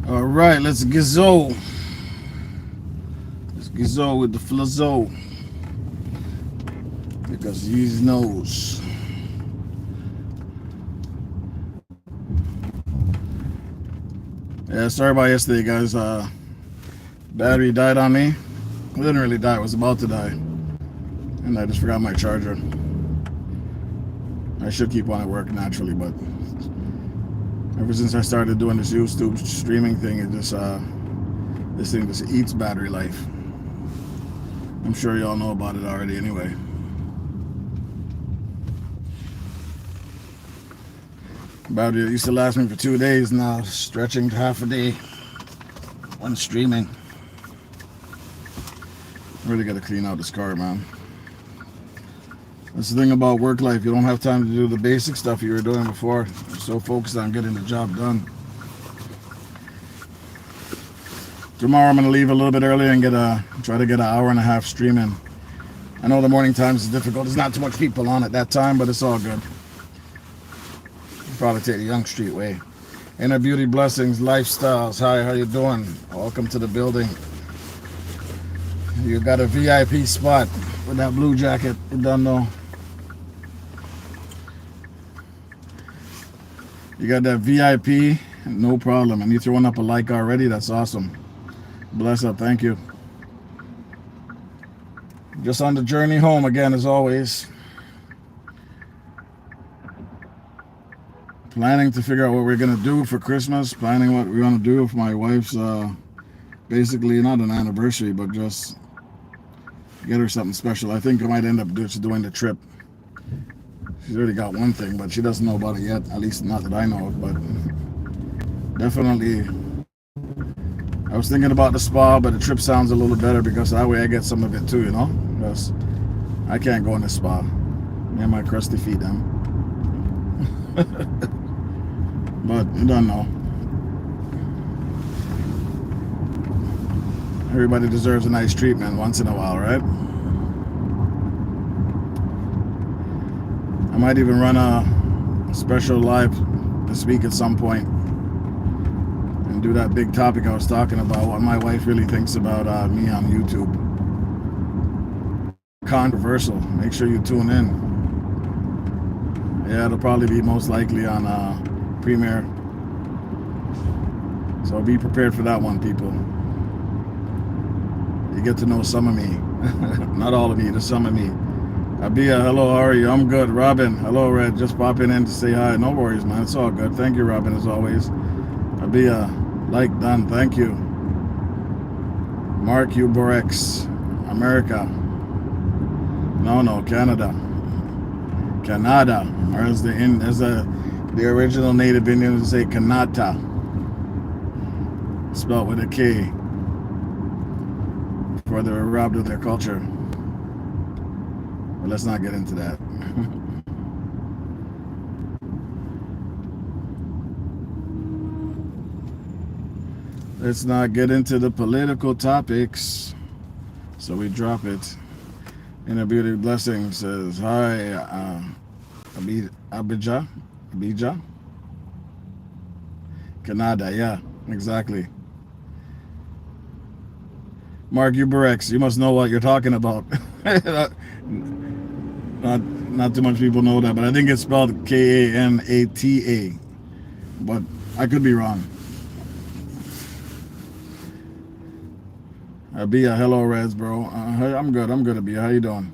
All right, let's gizzo. Let's gizzo with the flizzo because he knows. Yeah, sorry about yesterday, guys. Battery died on me. It didn't really die. It was about to die, and I just forgot my charger. I should keep one at work naturally, but ever since I started doing this YouTube streaming thing, it just this thing just eats battery life. I'm sure y'all know about it already anyway. Battery used to last me for 2 days, now stretching to half a day when streaming. Really got to clean out this car, man. That's the thing about work life. You don't have time to do the basic stuff you were doing before. You're so focused on getting the job done. Tomorrow I'm going to leave a little bit early and try to get an hour and a half streaming. I know the morning times is difficult. There's not too much people on at that time, but it's all good. Probably take the Young Street way. Inner Beauty Blessings, Lifestyles. Hi, how you doing? Welcome to the building. You got a VIP spot with that blue jacket. You don't know. You got that VIP, no problem. And you throwing up a like already? That's awesome. Bless up, thank you. Just on the journey home again, as always. Planning to figure out what we're gonna do for Christmas. Planning what we're gonna do with my wife's, basically not an anniversary, but just get her something special. I think I might end up just doing the trip. She's already got one thing, but she doesn't know about it yet. At least not that I know of, but definitely. I was thinking about the spa, but the trip sounds a little better because that way I get some of it too, you know? Because I can't go in the spa. Me and my crusty feet, them. But you don't know. Everybody deserves a nice treatment once in a while, right? I might even run a special live this week at some point and do that big topic I was talking about, what my wife really thinks about me on YouTube. Controversial. Make sure you tune in. Yeah, it'll probably be most likely on Premiere. So be prepared for that one, people. You get to know some of me. Not all of me, just some of me. Abia, hello, how are you? I'm good. Robin, hello, Red. Just popping in to say hi. No worries, man. It's all good. Thank you, Robin, as always. Abia, like, done. Thank you. Mark Uborex, America. No, Canada. Canada, or as the original native Indians would say, Kanata, spelled with a K, before they were robbed of their culture. But let's not get into that. Let's not get into the political topics, so we drop it. Inner Beauty Blessing says, hi, Abijah, Canada, yeah, exactly. Mark Uberex, you must know what you're talking about. Not too much people know that, but I think it's spelled Kanata, but I could be wrong. Abia, hello, Reds, bro. I'm good, Abia. How you doing?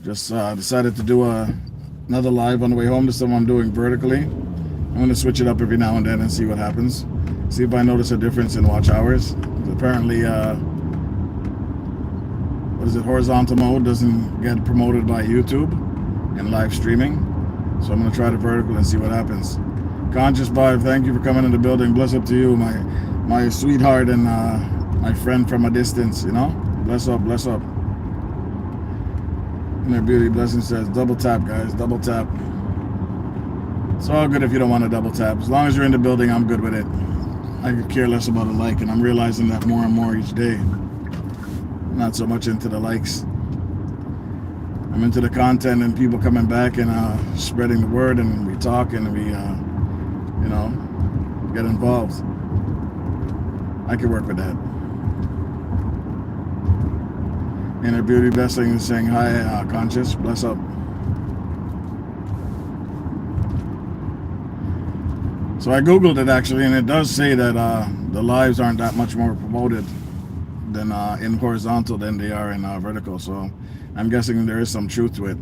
Just decided to do another live on the way home. This time I'm doing vertically. I'm going to switch it up every now and then and see what happens. See if I notice a difference in watch hours. Apparently, horizontal mode doesn't get promoted by YouTube in live streaming. So I'm going to try the vertical and see what happens. Conscious Vibe, thank you for coming in the building. Bless up to you, my sweetheart and my friend from a distance, you know? Bless up, bless up. Inner Beauty Blessing says, double tap, guys, double tap. It's all good if you don't want to double tap. As long as you're in the building, I'm good with it. I could care less about a like, and I'm realizing that more and more each day. Not so much into the likes. I'm into the content and people coming back and spreading the word, and we talk and we you know, get involved. I could work with that. Inner Beauty Blessing is saying hi, Conscious. Bless up. So I googled it actually, and it does say that the lives aren't that much more promoted than in horizontal than they are in vertical. So I'm guessing there is some truth to it,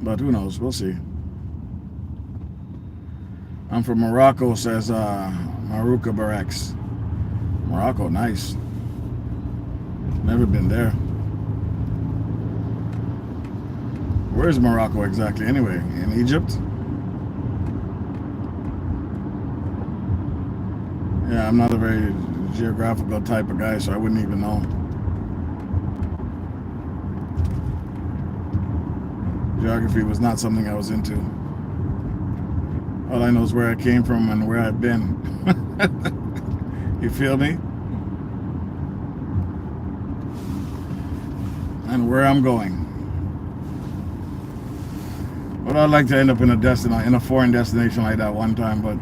but who knows? We'll see. I'm from Morocco, says Maruka Barex. Morocco, nice. Never been there. Where's Morocco exactly anyway? In Egypt? Yeah, I'm not a very geographical type of guy, so I wouldn't even know. Geography was not something I was into. All I know is where I came from and where I've been. You feel me? And where I'm going. But I'd like to end up in a foreign destination like that one time, but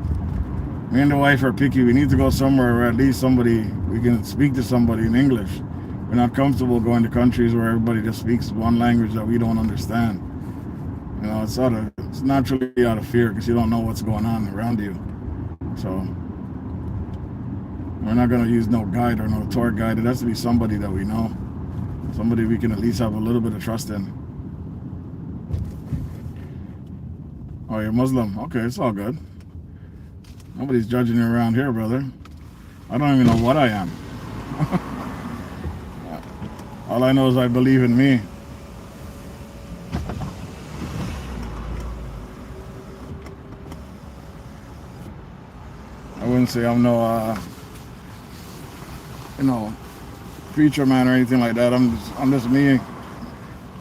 me and the wife are picky. We need to go somewhere where at least we can speak to somebody in English. We're not comfortable going to countries where everybody just speaks one language that we don't understand. You know, it's naturally out of fear because you don't know what's going on around you. So we're not going to use no guide or no tour guide. It has to be somebody that we know. Somebody we can at least have a little bit of trust in. Oh, you're Muslim? Okay, it's all good. Nobody's judging you around here, brother. I don't even know what I am. All I know is I believe in me. I wouldn't say I'm no, preacher man or anything like that. I'm just me,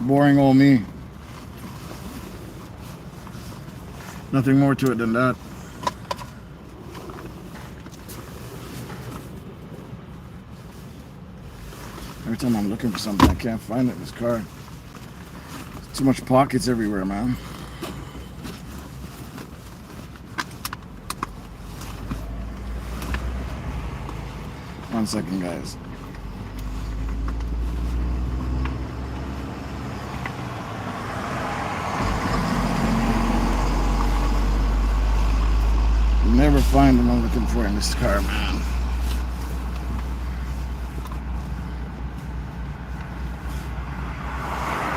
boring old me. Nothing more to it than that. Every time I'm looking for something, I can't find it in this car. Too much pockets everywhere, man. One second, guys. Never find what I'm looking for in this car, man.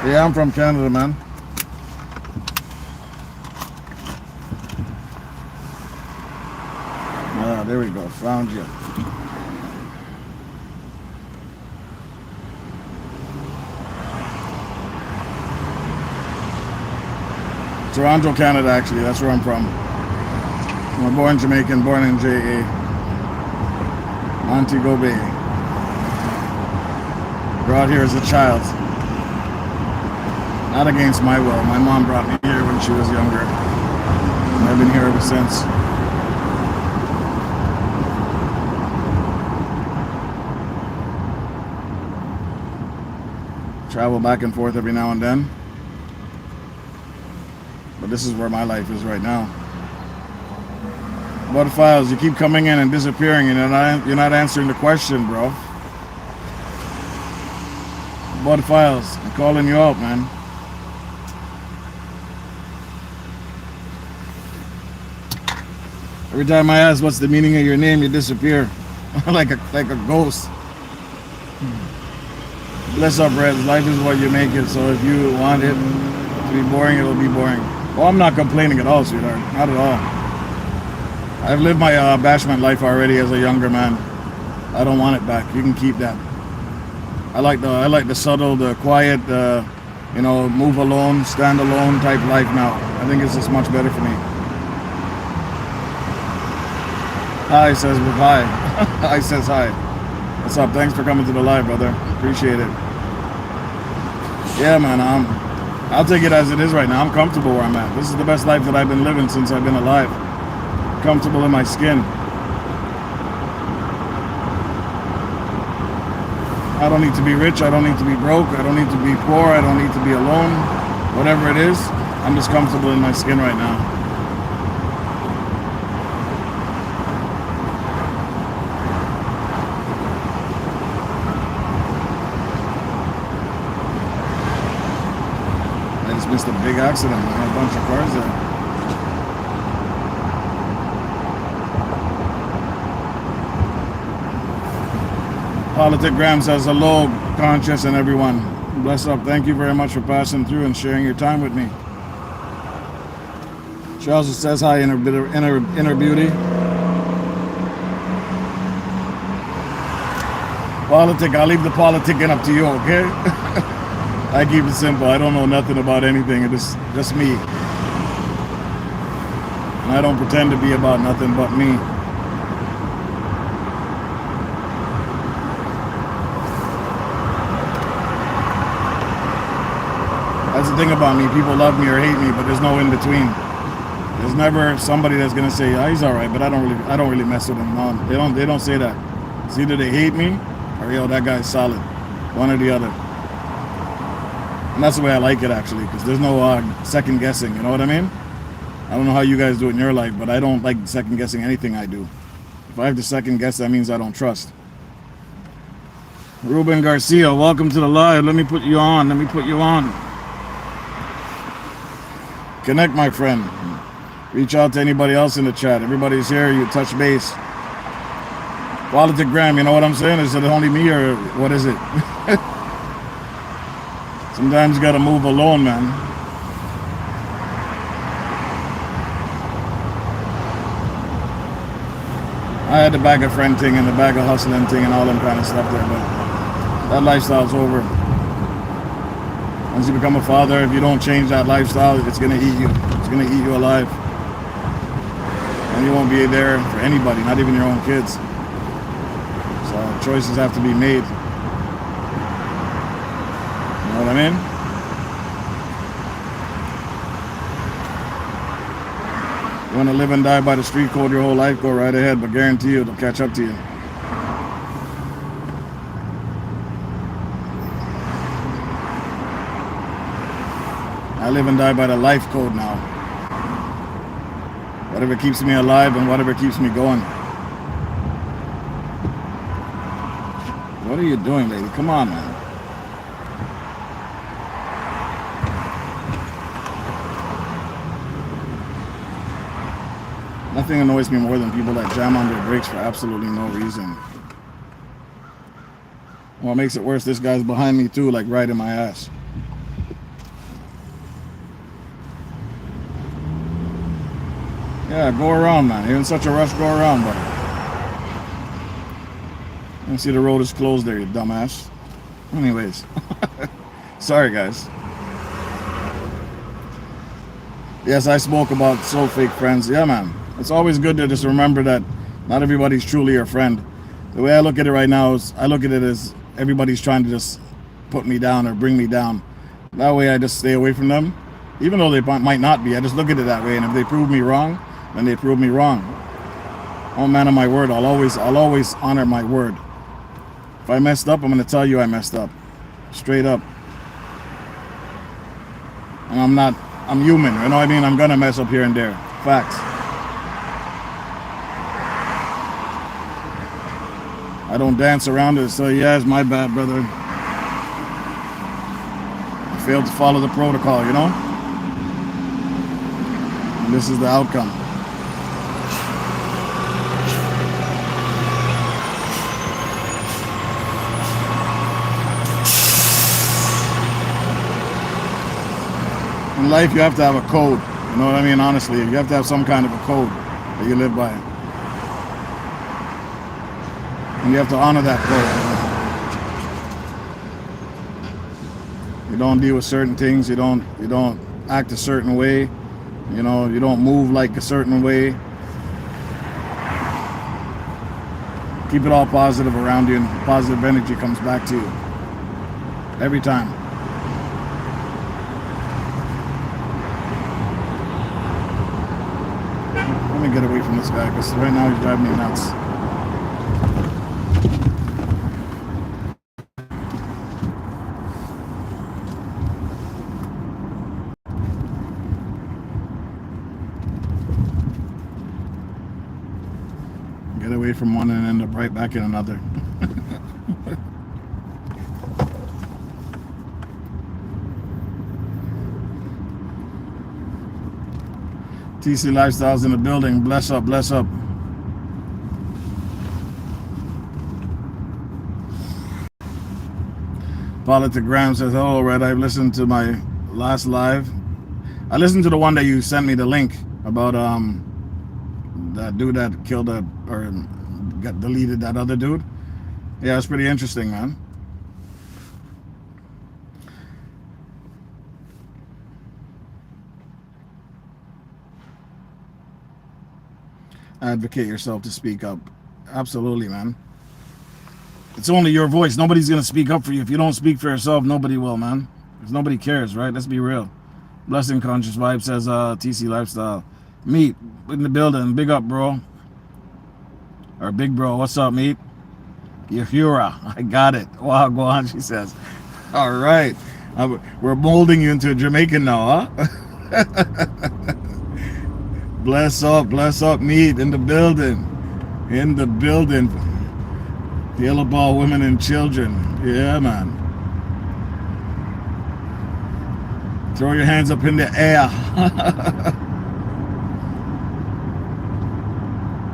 Yeah, I'm from Canada, man. Ah, there we go. Found you. Toronto, Canada, actually. That's where I'm from. I'm born Jamaican, born in JA. Montego Bay. Brought here as a child. Not against my will. My mom brought me here when she was younger. And I've been here ever since. Travel back and forth every now and then. But this is where my life is right now. What files? You keep coming in and disappearing, and you're not answering the question, bro. What files? I'm calling you out, man. Every time I ask what's the meaning of your name, you disappear like a ghost. Bless up, Reds. Life is what you make it. So if you want it to be boring, it'll be boring. Well, I'm not complaining at all, sweetheart. Not at all. I've lived my bashment life already as a younger man. I don't want it back. You can keep that. I like the subtle, the quiet, move alone, stand alone type life now. I think it's just much better for me. Hi says with hi. Hi says hi. What's up? Thanks for coming to the live, brother. Appreciate it. Yeah, man. I'll take it as it is right now. I'm comfortable where I'm at. This is the best life that I've been living since I've been alive. Comfortable in my skin. I don't need to be rich. I don't need to be broke. I don't need to be poor. I don't need to be alone. Whatever it is, I'm just comfortable in my skin right now. missed a big accident, man. A bunch of cars there. Politigram says hello, Conscious and everyone. Bless up. Thank you very much for passing through and sharing your time with me. She also says hi, inner beauty. Politic, I'll leave the politicking up to you, okay? I keep it simple. I don't know nothing about anything. It's just me. And I don't pretend to be about nothing but me. That's the thing about me. People love me or hate me, but there's no in between. There's never somebody that's gonna say, oh, he's all right, but I don't really mess with him. No, they don't say that. It's either they hate me or yo, that guy's solid. One or the other. And that's the way I like it, actually, because there's no second guessing. You know what I mean? I don't know how you guys do it in your life, but I don't like second guessing anything I do. If I have to second guess, that means I don't trust. Ruben Garcia, welcome to the live. Let me put you on. Connect, my friend. Reach out to anybody else in the chat. Everybody's here. You touch base. Politigram, you know what I'm saying? Is it only me or what is it? Sometimes you gotta move alone, man. I had the bag of friend thing and the bag of hustling thing and all them kind of stuff there, but that lifestyle's over. Once you become a father, if you don't change that lifestyle, it's gonna eat you. It's gonna eat you alive. And you won't be there for anybody, not even your own kids. So choices have to be made. You know what I mean? You want to live and die by the street code your whole life, go right ahead, but guarantee you it'll catch up to you. I live and die by the life code now. Whatever keeps me alive and whatever keeps me going. What are you doing, lady? Come on, man. Nothing annoys me more than people that jam on their brakes for absolutely no reason. Well, it makes it worse, this guy's behind me too, like right in my ass. Yeah, go around, man. You're in such a rush, go around, buddy. You see the road is closed there, you dumbass. Anyways. Sorry, guys. Yes, I spoke about soul fake friends. Yeah, man. It's always good to just remember that not everybody's truly your friend. The way I look at it right now is I look at it as everybody's trying to just put me down or bring me down. That way I just stay away from them. Even though they might not be, I just look at it that way. And if they prove me wrong, then they prove me wrong. I'm a man of my word. I'll always honor my word. If I messed up, I'm going to tell you I messed up. Straight up. And I'm human, you know what I mean? I'm going to mess up here and there. Facts. I don't dance around it and say, yeah, it's my bad, brother. I failed to follow the protocol, you know? And this is the outcome. In life, you have to have a code. You know what I mean? Honestly, you have to have some kind of a code that you live by. And you have to honor that code. You don't deal with certain things. You don't act a certain way. You know, you don't move like a certain way. Keep it all positive around you, and positive energy comes back to you every time. Let me get away from this guy because right now he's driving me nuts. Get away from one and end up right back in another. TC Lifestyles in the building. Bless up, bless up. Politigram says, oh, Red, I've listened to my last live. I listened to the one that you sent me the link about that dude that killed or got deleted that other dude. Yeah, it's pretty interesting, man. Advocate yourself to speak up. Absolutely, man. It's only your voice. Nobody's gonna speak up for you. If you don't speak for yourself, nobody will, man. Because nobody cares, right? Let's be real. Blessing Conscious Vibe says TC Lifestyle. Meat in the building. Big up, bro. Or big bro. What's up, Meat? Yahura. I got it. Wow, go on, she says. All right. We're molding you into a Jamaican now, huh? Bless up, Meat in the building. In the building. Yellow ball women and children. Yeah, man. Throw your hands up in the air.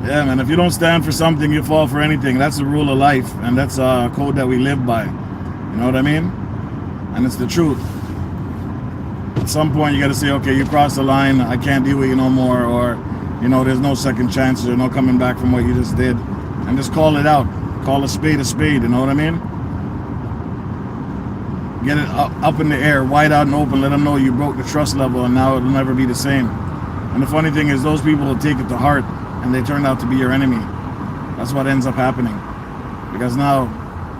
Yeah, man. If you don't stand for something, you fall for anything. That's the rule of life. And that's a code that we live by. You know what I mean? And it's the truth. At some point, you got to say, okay, you crossed the line. I can't deal with you no more. Or, you know, there's no second chances or no coming back from what you just did. And just call it out. Call a spade, you know what I mean? Get it up in the air, wide out and open. Let them know you broke the trust level and now it'll never be the same. And the funny thing is those people will take it to heart and they turn out to be your enemy. That's what ends up happening. Because now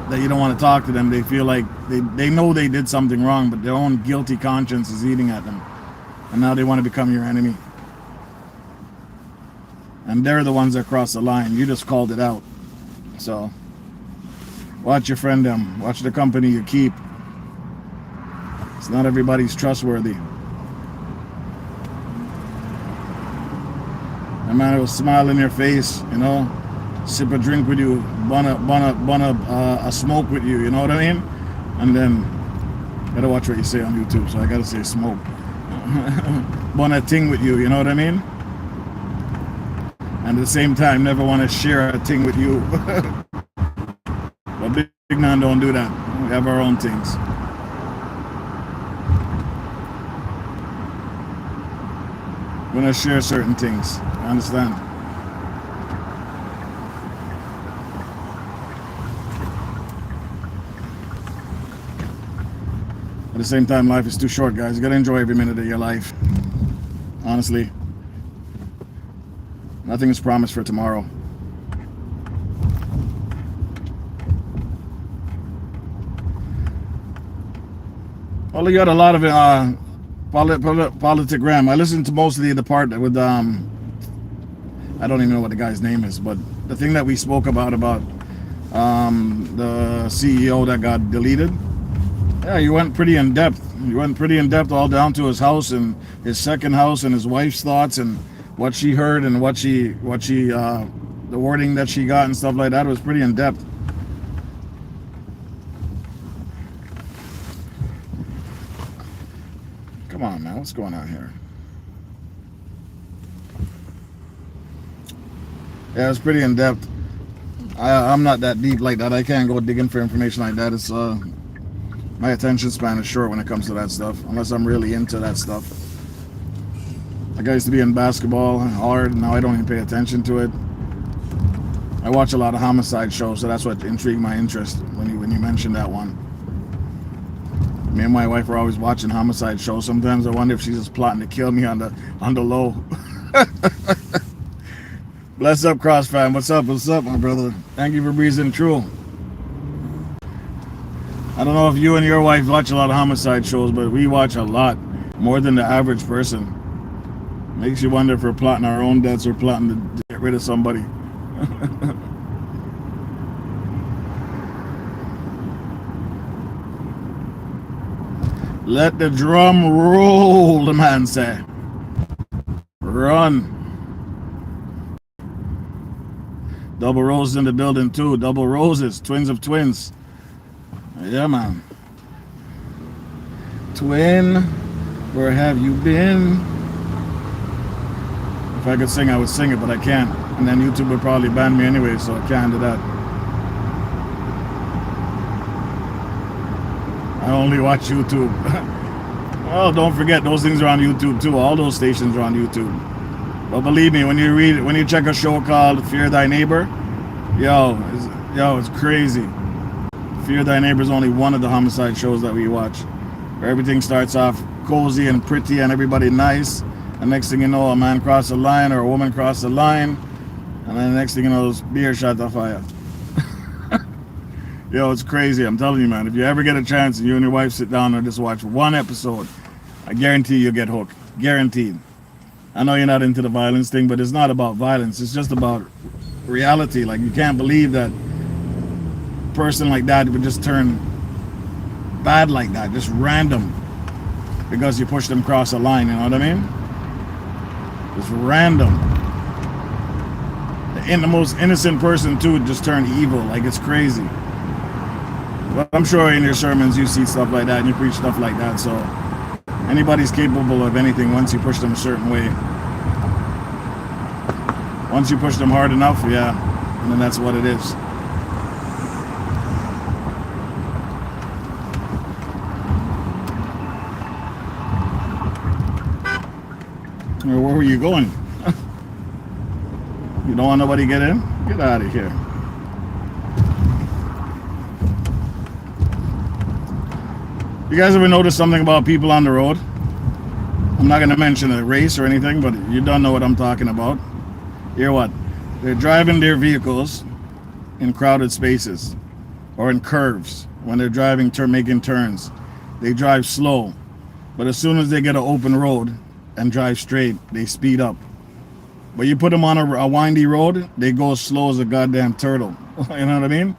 that you don't want to talk to them, they feel like they know they did something wrong, but their own guilty conscience is eating at them. And now they want to become your enemy. And they're the ones that cross the line. You just called it out. So, watch your friend them. Watch the company you keep. It's not everybody's trustworthy. A man will smile in your face, you know, sip a drink with you, bun a smoke with you, you know what I mean? And then, gotta watch what you say on YouTube, so I gotta say smoke. Bun a ting with you, you know what I mean? And at the same time, never want to share a thing with you. But big man don't do that. We have our own things. We're going to share certain things. You understand? At the same time, life is too short, guys. You got to enjoy every minute of your life. Honestly. Nothing is promised for tomorrow. Well, you got a lot of Politigram. I listened to mostly the part with I don't even know what the guy's name is, but the thing that we spoke about the CEO that got deleted. Yeah, you went pretty in depth. You went pretty in depth all down to his house and his second house and his wife's thoughts and what she heard and what she the wording that she got and stuff like that. It was pretty in depth. Come on, man, what's going on here? Yeah, it's pretty in depth. I'm not that deep like that. I can't go digging for information like that. It's my attention span is short when it comes to that stuff, unless I'm really into that stuff. Like I used to be in basketball hard, now I don't even pay attention to it. I watch a lot of homicide shows, so that's what intrigued my interest when you mentioned that one. Me and my wife are always watching homicide shows. Sometimes I wonder if she's just plotting to kill me on the low. Bless up, Cross fam. What's up, my brother? Thank you for breezing true. I don't know if you and your wife watch a lot of homicide shows, but we watch a lot, more than the average person. Makes you wonder if we're plotting our own deaths or plotting to get rid of somebody. Let the drum roll, the man say. Run. Double roses in the building too. Double roses. Twins of twins. Yeah, man. Twin, where have you been? If I could sing, I would sing it, but I can't. And then YouTube would probably ban me anyway, so I can't do that. I only watch YouTube. Well, don't forget, those things are on YouTube too. All those stations are on YouTube. But believe me, when you check a show called Fear Thy Neighbor, it's crazy. Fear Thy Neighbor is only one of the homicide shows that we watch, where everything starts off cozy and pretty and everybody nice, and next thing you know, a man crossed the line or a woman crossed the line, and then the next thing you know, beer shot the fire. It's crazy. I'm telling you, man. If you ever get a chance and you and your wife sit down and just watch one episode, I guarantee you'll get hooked. Guaranteed. I know you're not into the violence thing, but it's not about violence. It's just about reality. Like, you can't believe that a person like that would just turn bad like that, just random, because you pushed them across a line. You know what I mean? Just random. The most innocent person too would just turn evil. Like, it's crazy. But I'm sure in your sermons you see stuff like that and you preach stuff like that. So anybody's capable of anything once you push them a certain way. Once you push them hard enough, and then that's what it is. Where were you going? You don't want nobody to get in? Get out of here. You guys ever notice something about people on the road? I'm not going to mention a race or anything, but you don't know what I'm talking about. Hear what? They're driving their vehicles in crowded spaces or in curves. When they're driving, making turns, they drive slow. But as soon as they get an open road and drive straight, they speed up. But you put them on a windy road, they go as slow as a goddamn turtle. You know what I mean?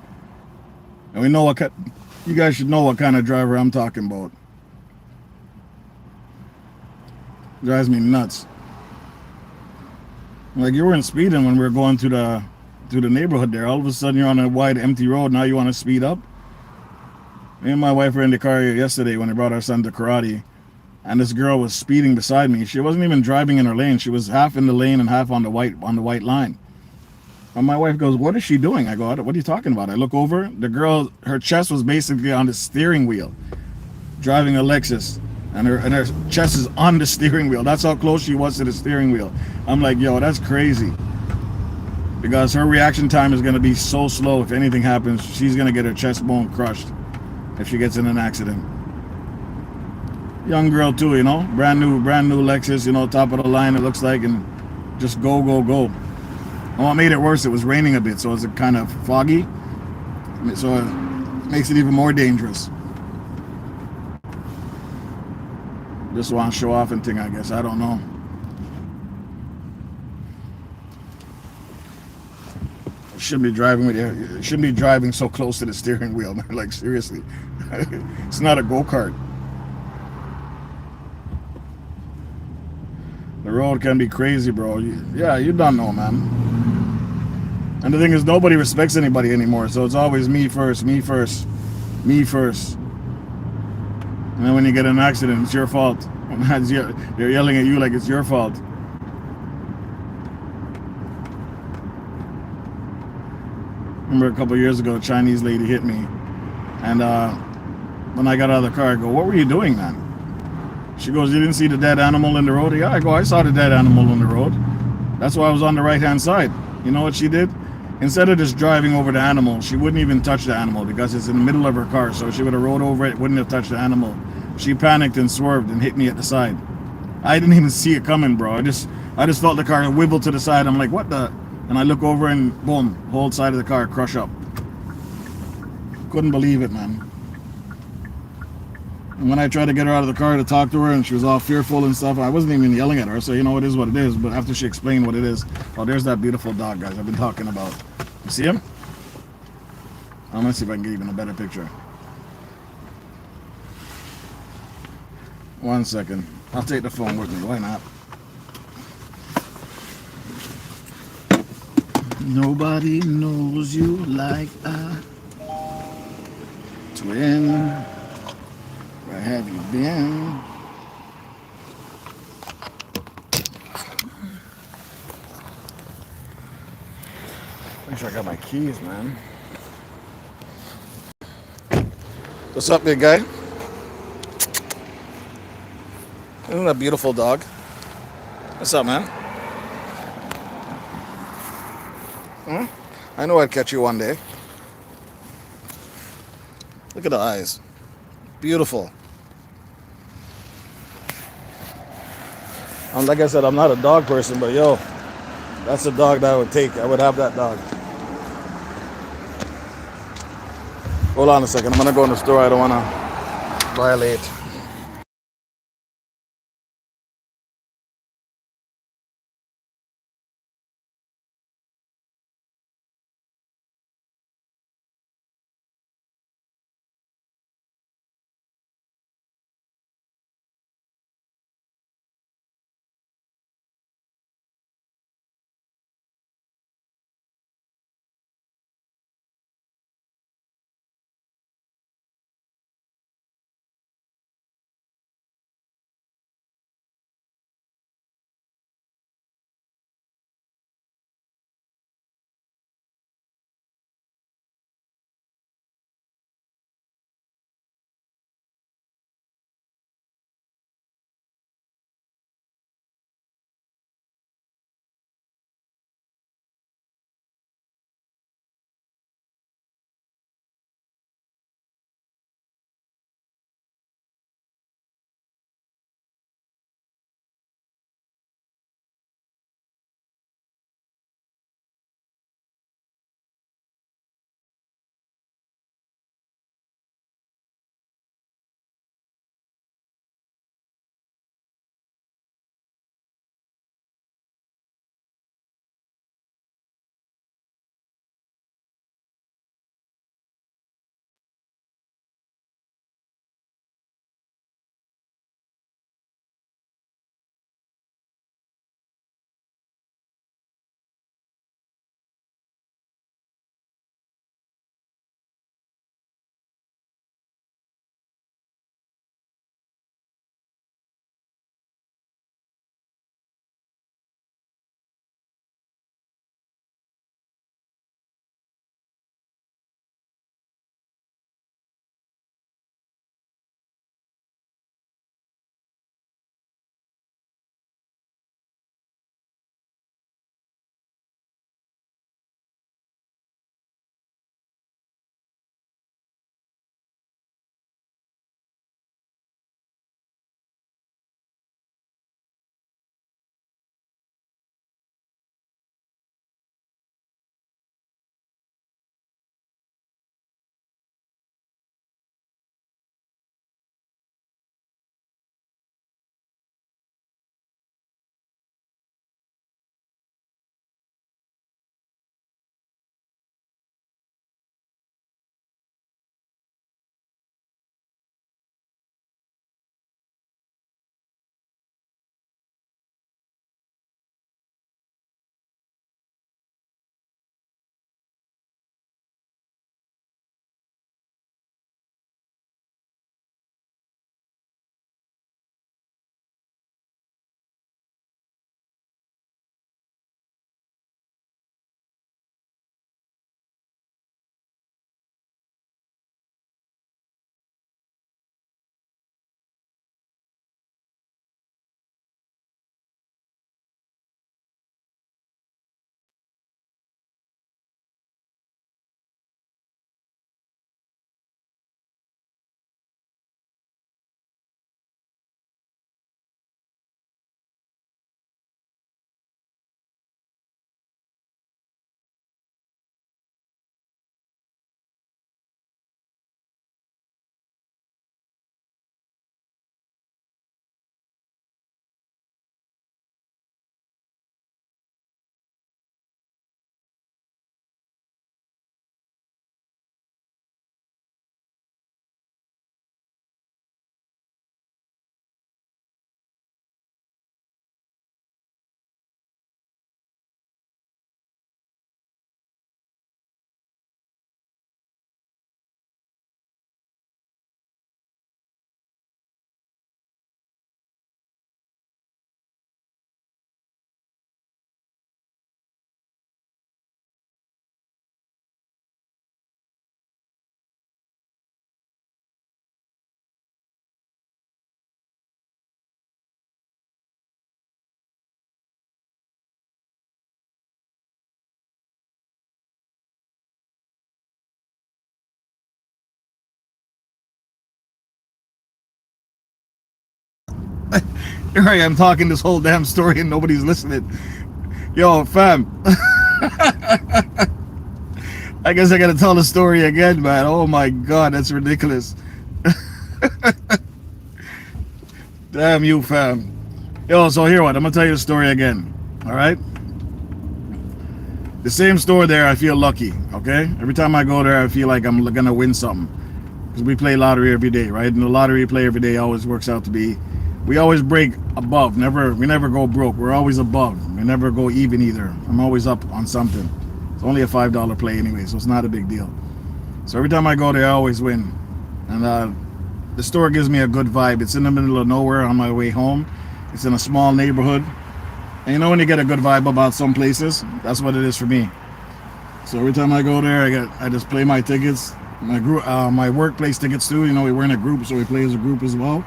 And we know what you guys should know what kind of driver I'm talking about. Drives me nuts. Like, you weren't speeding when we were going through the neighborhood there. All of a sudden you're on a wide empty road. Now you want to speed up. Me and my wife were in the car yesterday when I brought our son to karate, and this girl was speeding beside me. She wasn't even driving in her lane. She was half in the lane and half on the white line. And my wife goes, "What is she doing?" I go, "What are you talking about?" I look over. The girl, her chest was basically on the steering wheel, driving a Lexus, and her chest is on the steering wheel. That's how close she was to the steering wheel. I'm like, yo, that's crazy. Because her reaction time is going to be so slow. If anything happens, she's going to get her chest bone crushed if she gets in an accident. Young girl too, brand new Lexus, top of the line it looks like, and just go. And what made it worse, it was raining a bit, so it's kind of foggy, so it makes it even more dangerous. Just want to show off and thing, I guess. I don't know. Shouldn't be driving so close to the steering wheel, man. Like, seriously. It's not a go-kart. The road can be crazy, bro. You don't know, man. And the thing is, nobody respects anybody anymore, so it's always me first. And then when you get in an accident, it's your fault. They're yelling at you like it's your fault. Remember a couple of years ago, a Chinese lady hit me, and when I got out of the car, I go, "What were you doing, man?" She goes, "You didn't see the dead animal in the road?" Yeah, I go, "I saw the dead animal on the road. That's why I was on the right-hand side." You know what she did? Instead of just driving over the animal, she wouldn't even touch the animal because it's in the middle of her car. So she would have rode over it, wouldn't have touched the animal. She panicked and swerved and hit me at the side. I didn't even see it coming, bro. I just felt the car wibble to the side. I'm like, what the? And I look over and boom, whole side of the car crush up. Couldn't believe it, man. And when I tried to get her out of the car to talk to her, and she was all fearful and stuff, I wasn't even yelling at her. So, it is what it is. But after she explained what it is, oh, there's that beautiful dog, guys, I've been talking about. You see him? I'm going to see if I can get even a better picture. 1 second. I'll take the phone with me. Why not? Nobody knows you like a twin. Where have you been? Make sure I got my keys, man. What's up, big guy? Isn't that a beautiful dog? What's up, man? Hmm? I know I'd catch you one day. Look at the eyes. Beautiful. Like I said, I'm not a dog person, but yo, that's a dog that I would take. I would have that dog. Hold on a second. I'm going to go in the store. I don't want to violate. Here I am talking this whole damn story and nobody's listening. Yo, fam. I guess I gotta tell the story again, man. Oh my god, that's ridiculous. Damn you, fam. Yo, so here what? I'm gonna tell you the story again. Alright? The same store there, I feel lucky, okay? Every time I go there, I feel like I'm gonna win something. Because we play lottery every day, right? And the lottery we play every day always works out to be, we always break above. We never go broke. We're always above. We never go even either. I'm always up on something. It's only a $5 play anyway, so it's not a big deal. So every time I go there, I always win. And the store gives me a good vibe. It's in the middle of nowhere on my way home. It's in a small neighborhood. And you know when you get a good vibe about some places? That's what it is for me. So every time I go there, I just play my tickets. My workplace tickets too. You know, we were in a group, so we play as a group as well.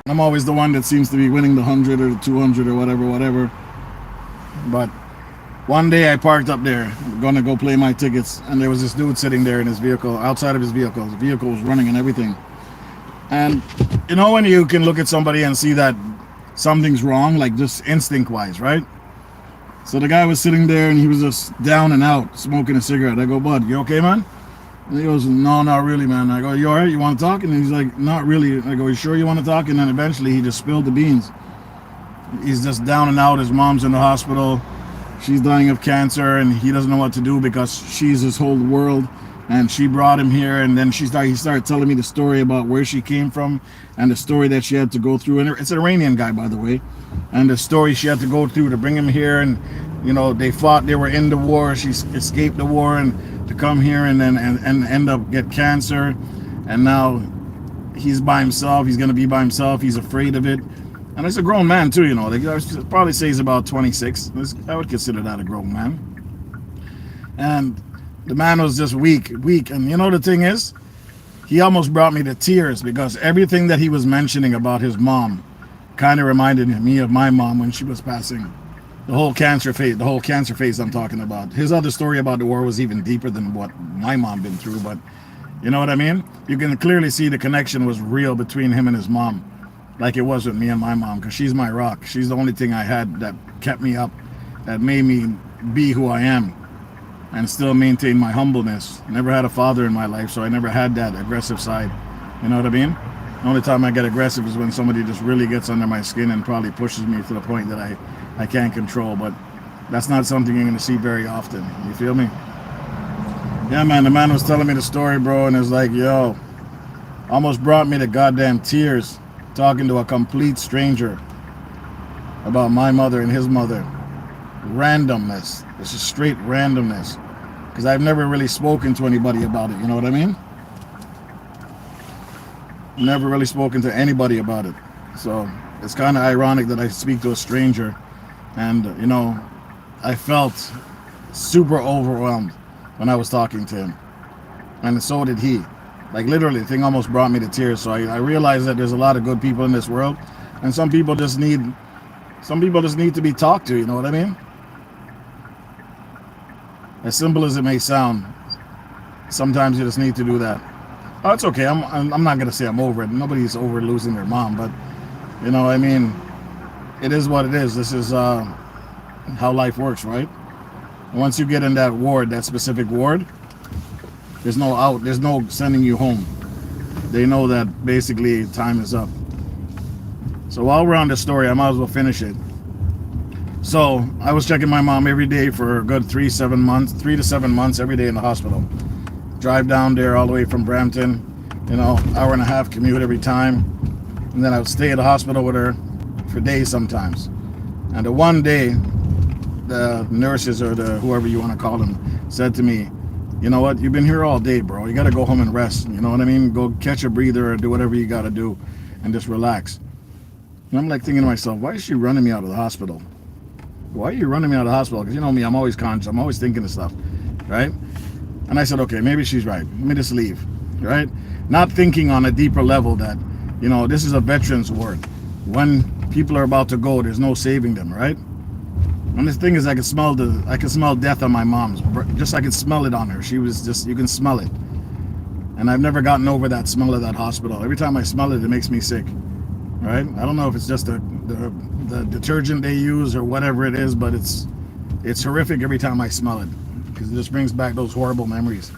I'm always the one that seems to be winning the 100 or the 200 or whatever. But one day I parked up there, gonna go play my tickets, and there was this dude sitting there in his vehicle, outside of his vehicle. The vehicle was running and everything. And you know when you can look at somebody and see that something's wrong, like just instinct-wise, right? So the guy was sitting there and he was just down and out, smoking a cigarette. I go, bud, you okay, man? And he goes, no, not really, man. I go, you all right? You want to talk? And he's like, not really. I go, you sure you want to talk? And then eventually he just spilled the beans. He's just down and out. His mom's in the hospital. She's dying of cancer, and he doesn't know what to do because she's his whole world. And she brought him here, and then he started telling me the story about where she came from and the story that she had to go through. And it's an Iranian guy, by the way. And the story she had to go through to bring him here. And, you know, they fought. They were in the war. She escaped the war and to come here and then and end up get cancer. And now he's by himself. He's going to be by himself. He's afraid of it. And it's a grown man, too, you know. They probably say he's about 26. I would consider that a grown man. And the man was just weak. And you know the thing is, he almost brought me to tears because everything that he was mentioning about his mom kind of reminded me of my mom when she was passing. The whole cancer phase I'm talking about. His other story about the war was even deeper than what my mom been through, but you know what I mean? You can clearly see the connection was real between him and his mom, like it was with me and my mom, because she's my rock. She's the only thing I had that kept me up, that made me be who I am and still maintain my humbleness. Never had a father in my life, so I never had that aggressive side. You know what I mean? The only time I get aggressive is when somebody just really gets under my skin and probably pushes me to the point that I can't control, but that's not something you're going to see very often. You feel me? Yeah, man, the man was telling me the story, bro, and it's like, yo, almost brought me to goddamn tears talking to a complete stranger about my mother and his mother. Randomness. This is straight randomness. Because I've never really spoken to anybody about it, you know what I mean? Never really spoken to anybody about it. So it's kind of ironic that I speak to a stranger and, you know, I felt super overwhelmed when I was talking to him. And so did he. Like literally, the thing almost brought me to tears. So I realized that there's a lot of good people in this world, and some people just need to be talked to, you know what I mean? As simple as it may sound, sometimes you just need to do that. Oh, it's okay. I'm not gonna say I'm over it. Nobody's over losing their mom, but you know, I mean, it is what it is. This is how life works, right? Once you get in that ward, that specific ward, there's no out. There's no sending you home. They know that basically time is up. So while we're on this story, I might as well finish it. So I was checking my mom every day for a good 3 to 7 months every day in the hospital. Drive down there all the way from Brampton, you know, hour and a half commute every time. And then I would stay at the hospital with her for days sometimes. And the one day, the nurses or the whoever you want to call them said to me, you know what, you've been here all day, bro. You got to go home and rest. You know what I mean? Go catch a breather or do whatever you got to do and just relax. And I'm like thinking to myself, why is she running me out of the hospital? Why are you running me out of the hospital? Because you know me, I'm always conscious. I'm always thinking of stuff, right? And I said, okay, maybe she's right. Let me just leave, right? Not thinking on a deeper level that, you know, this is a veteran's ward. When people are about to go, there's no saving them, right? And the thing is, I can smell death on my mom's. Just I can smell it on her. She was just, you can smell it. And I've never gotten over that smell of that hospital. Every time I smell it, it makes me sick. right? I don't know if it's just the detergent they use or whatever it is, but it's horrific every time I smell it because it just brings back those horrible memories.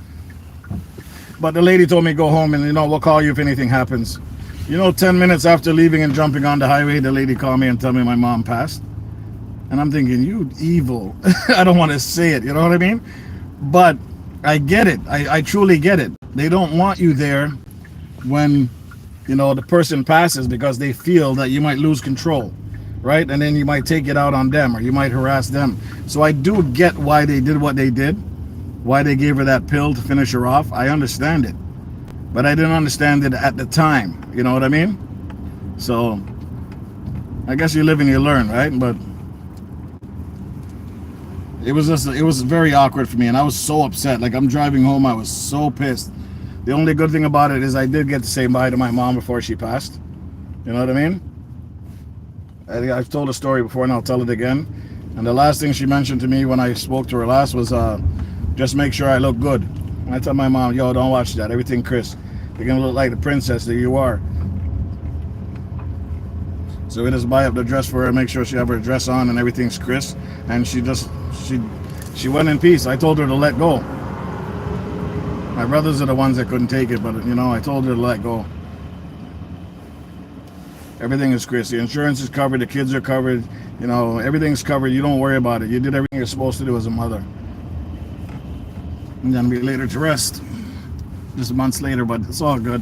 But the lady told me go home and we'll call you if anything happens. 10 minutes after leaving and jumping on the highway, the lady called me and told me my mom passed. And I'm thinking, you evil. I don't want to say it, you know what I mean? But I get it. I truly get it. They don't want you there when, the person passes because they feel that you might lose control, right? And then you might take it out on them or you might harass them. So I do get why they did what they did, why they gave her that pill to finish her off. I understand it. But I didn't understand it at the time. You know what I mean? So I guess you live and you learn, right? But it was very awkward for me, and I was so upset. Like, I'm driving home, I was so pissed. The only good thing about it is I did get to say bye to my mom before she passed. You know what I mean? I've told a story before and I'll tell it again. And the last thing she mentioned to me when I spoke to her last was just make sure I look good. And I tell my mom, yo, don't watch that. Everything Chris. You're gonna look like the princess that you are. So we just buy up the dress for her, make sure she have her dress on and everything's crisp. And she went in peace. I told her to let go. My brothers are the ones that couldn't take it, but I told her to let go. Everything is crisp. The insurance is covered, the kids are covered, everything's covered. You don't worry about it. You did everything you're supposed to do as a mother. And then we later to rest. Just months later, but it's all good.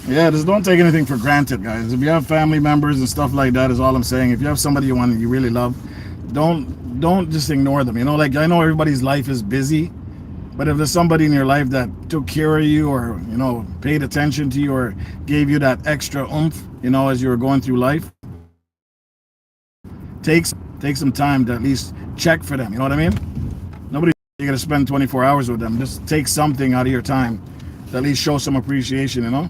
Yeah, just don't take anything for granted, guys. If you have family members and stuff like that, is all I'm saying. If you have somebody you really love, don't just ignore them. Like, I know everybody's life is busy, but if there's somebody in your life that took care of you or paid attention to you or gave you that extra oomph, as you were going through life, take some time to at least check for them. You know what I mean? Nobody you're gonna spend 24 hours with them. Just take something out of your time to at least show some appreciation.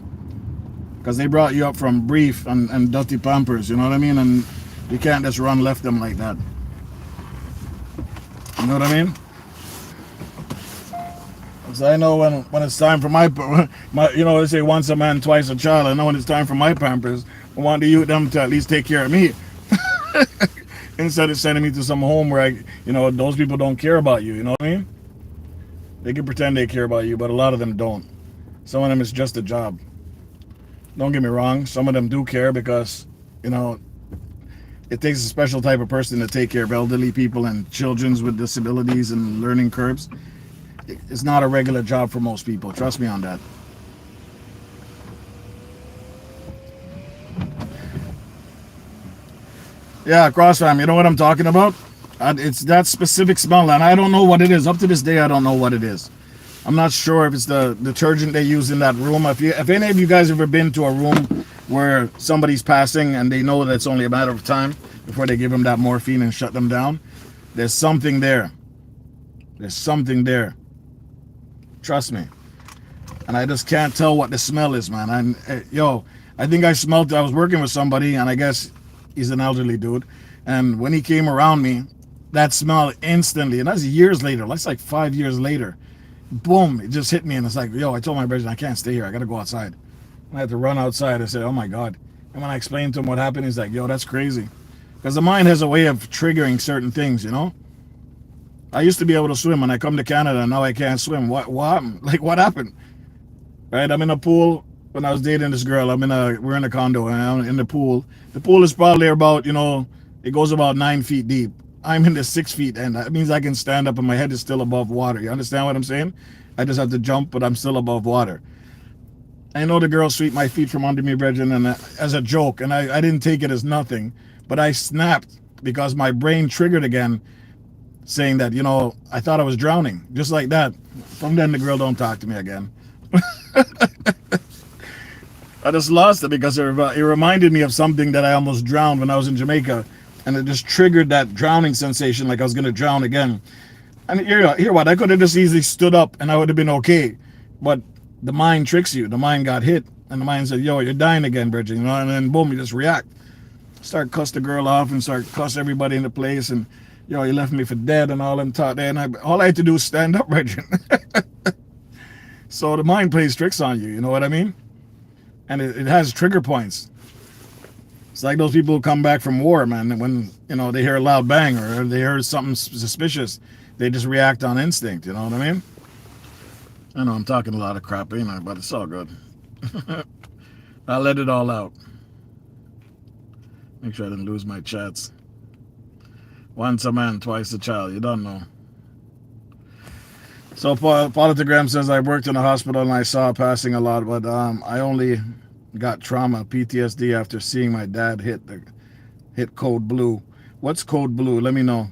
Because they brought you up from brief and dirty Pampers, you know what I mean? And you can't just left them like that. You know what I mean? So I know when it's time for my they say once a man, twice a child. I know when it's time for my Pampers, I want them to at least take care of me. Instead of sending me to some home where those people don't care about you, you know what I mean? They can pretend they care about you, but a lot of them don't. Some of them it's just a job. Don't get me wrong, some of them do care because, it takes a special type of person to take care of elderly people and children with disabilities and learning curves. It's not a regular job for most people. Trust me on that. Yeah, CrossFam, you know what I'm talking about? It's that specific smell, and I don't know what it is. Up to this day, I don't know what it is. I'm not sure if it's the detergent they use in that room. If any of you guys ever been to a room where somebody's passing and they know that it's only a matter of time before they give them that morphine and shut them down, there's something there. There's something there. Trust me. And I just can't tell what the smell is, man. I think I smelled it. I was working with somebody, and I guess he's an elderly dude. And when he came around me, that smell instantly, and that's years later, that's like 5 years later, boom, it just hit me. And it's like, I told my brother, I can't stay here. I got to go outside. And I had to run outside. I said, oh my God. And when I explained to him what happened, he's like, that's crazy. Because the mind has a way of triggering certain things, I used to be able to swim when I come to Canada, and now I can't swim. What happened? Like, what happened? Right? I'm in a pool. When I was dating this girl, we're in a condo, and I'm in the pool. The pool is probably about, it goes about 9 feet deep. I'm in the 6 feet end. That means I can stand up and my head is still above water. You understand what I'm saying? I just have to jump, but I'm still above water. I know the girl swept my feet from under me, Bridget, and as a joke, and I didn't take it as nothing, but I snapped because my brain triggered again, saying that, I thought I was drowning, just like that. From then, the girl don't talk to me again. I just lost it because it reminded me of something that I almost drowned when I was in Jamaica, and it just triggered that drowning sensation, like I was going to drown again. And hear what? I could have just easily stood up and I would have been okay, but the mind tricks you. The mind got hit, and the mind said, you're dying again, Bridget, and then boom, you just react. Start cuss the girl off and start cuss everybody in the place, and you left me for dead and all them talk there, and all I had to do was stand up, Bridget. So the mind plays tricks on you, you know what I mean? And it has trigger points. It's like those people who come back from war, man. When they hear a loud bang or they hear something suspicious, they just react on instinct. You know what I mean? I know I'm talking a lot of crap, ain't I? But it's all good. I let it all out. Make sure I didn't lose my chats. Once a man, twice a child. You don't know. So Politigram says I worked in a hospital and I saw passing a lot, but I only got trauma, PTSD after seeing my dad hit code blue. What's code blue? Let me know.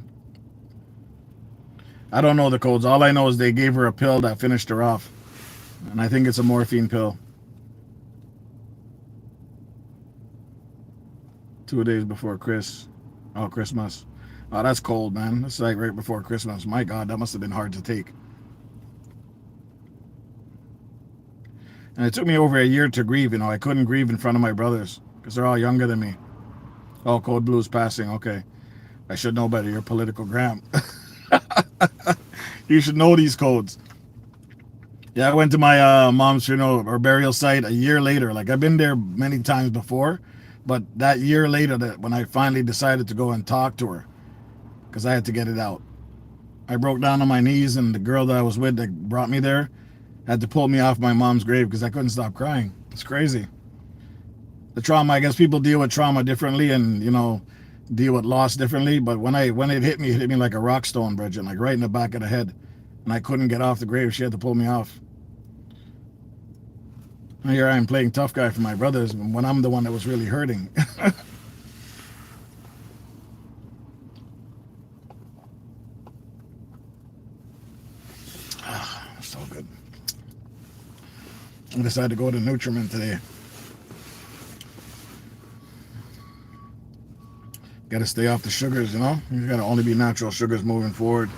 I don't know the codes. All I know is they gave her a pill that finished her off, and I think it's a morphine pill. 2 days before Christmas. Oh, that's cold, man. That's like right before Christmas. My God, that must have been hard to take. And it took me over a year to grieve. I couldn't grieve in front of my brothers because they're all younger than me. Oh, code blue's passing. Okay. I should know better. You're political gram. You should know these codes. Yeah, I went to my mom's funeral or burial site a year later. Like, I've been there many times before, but that year later, that when I finally decided to go and talk to her, because I had to get it out. I broke down on my knees, and the girl that I was with that brought me there had to pull me off my mom's grave because I couldn't stop crying. It's crazy. The trauma, I guess people deal with trauma differently and, deal with loss differently. But when it hit me like a rock stone, Bridget, like right in the back of the head. And I couldn't get off the grave. She had to pull me off. And here I am playing tough guy for my brothers when I'm the one that was really hurting. So good. I decided to go to Nutriment today. Got to stay off the sugars, You got to only be natural sugars moving forward.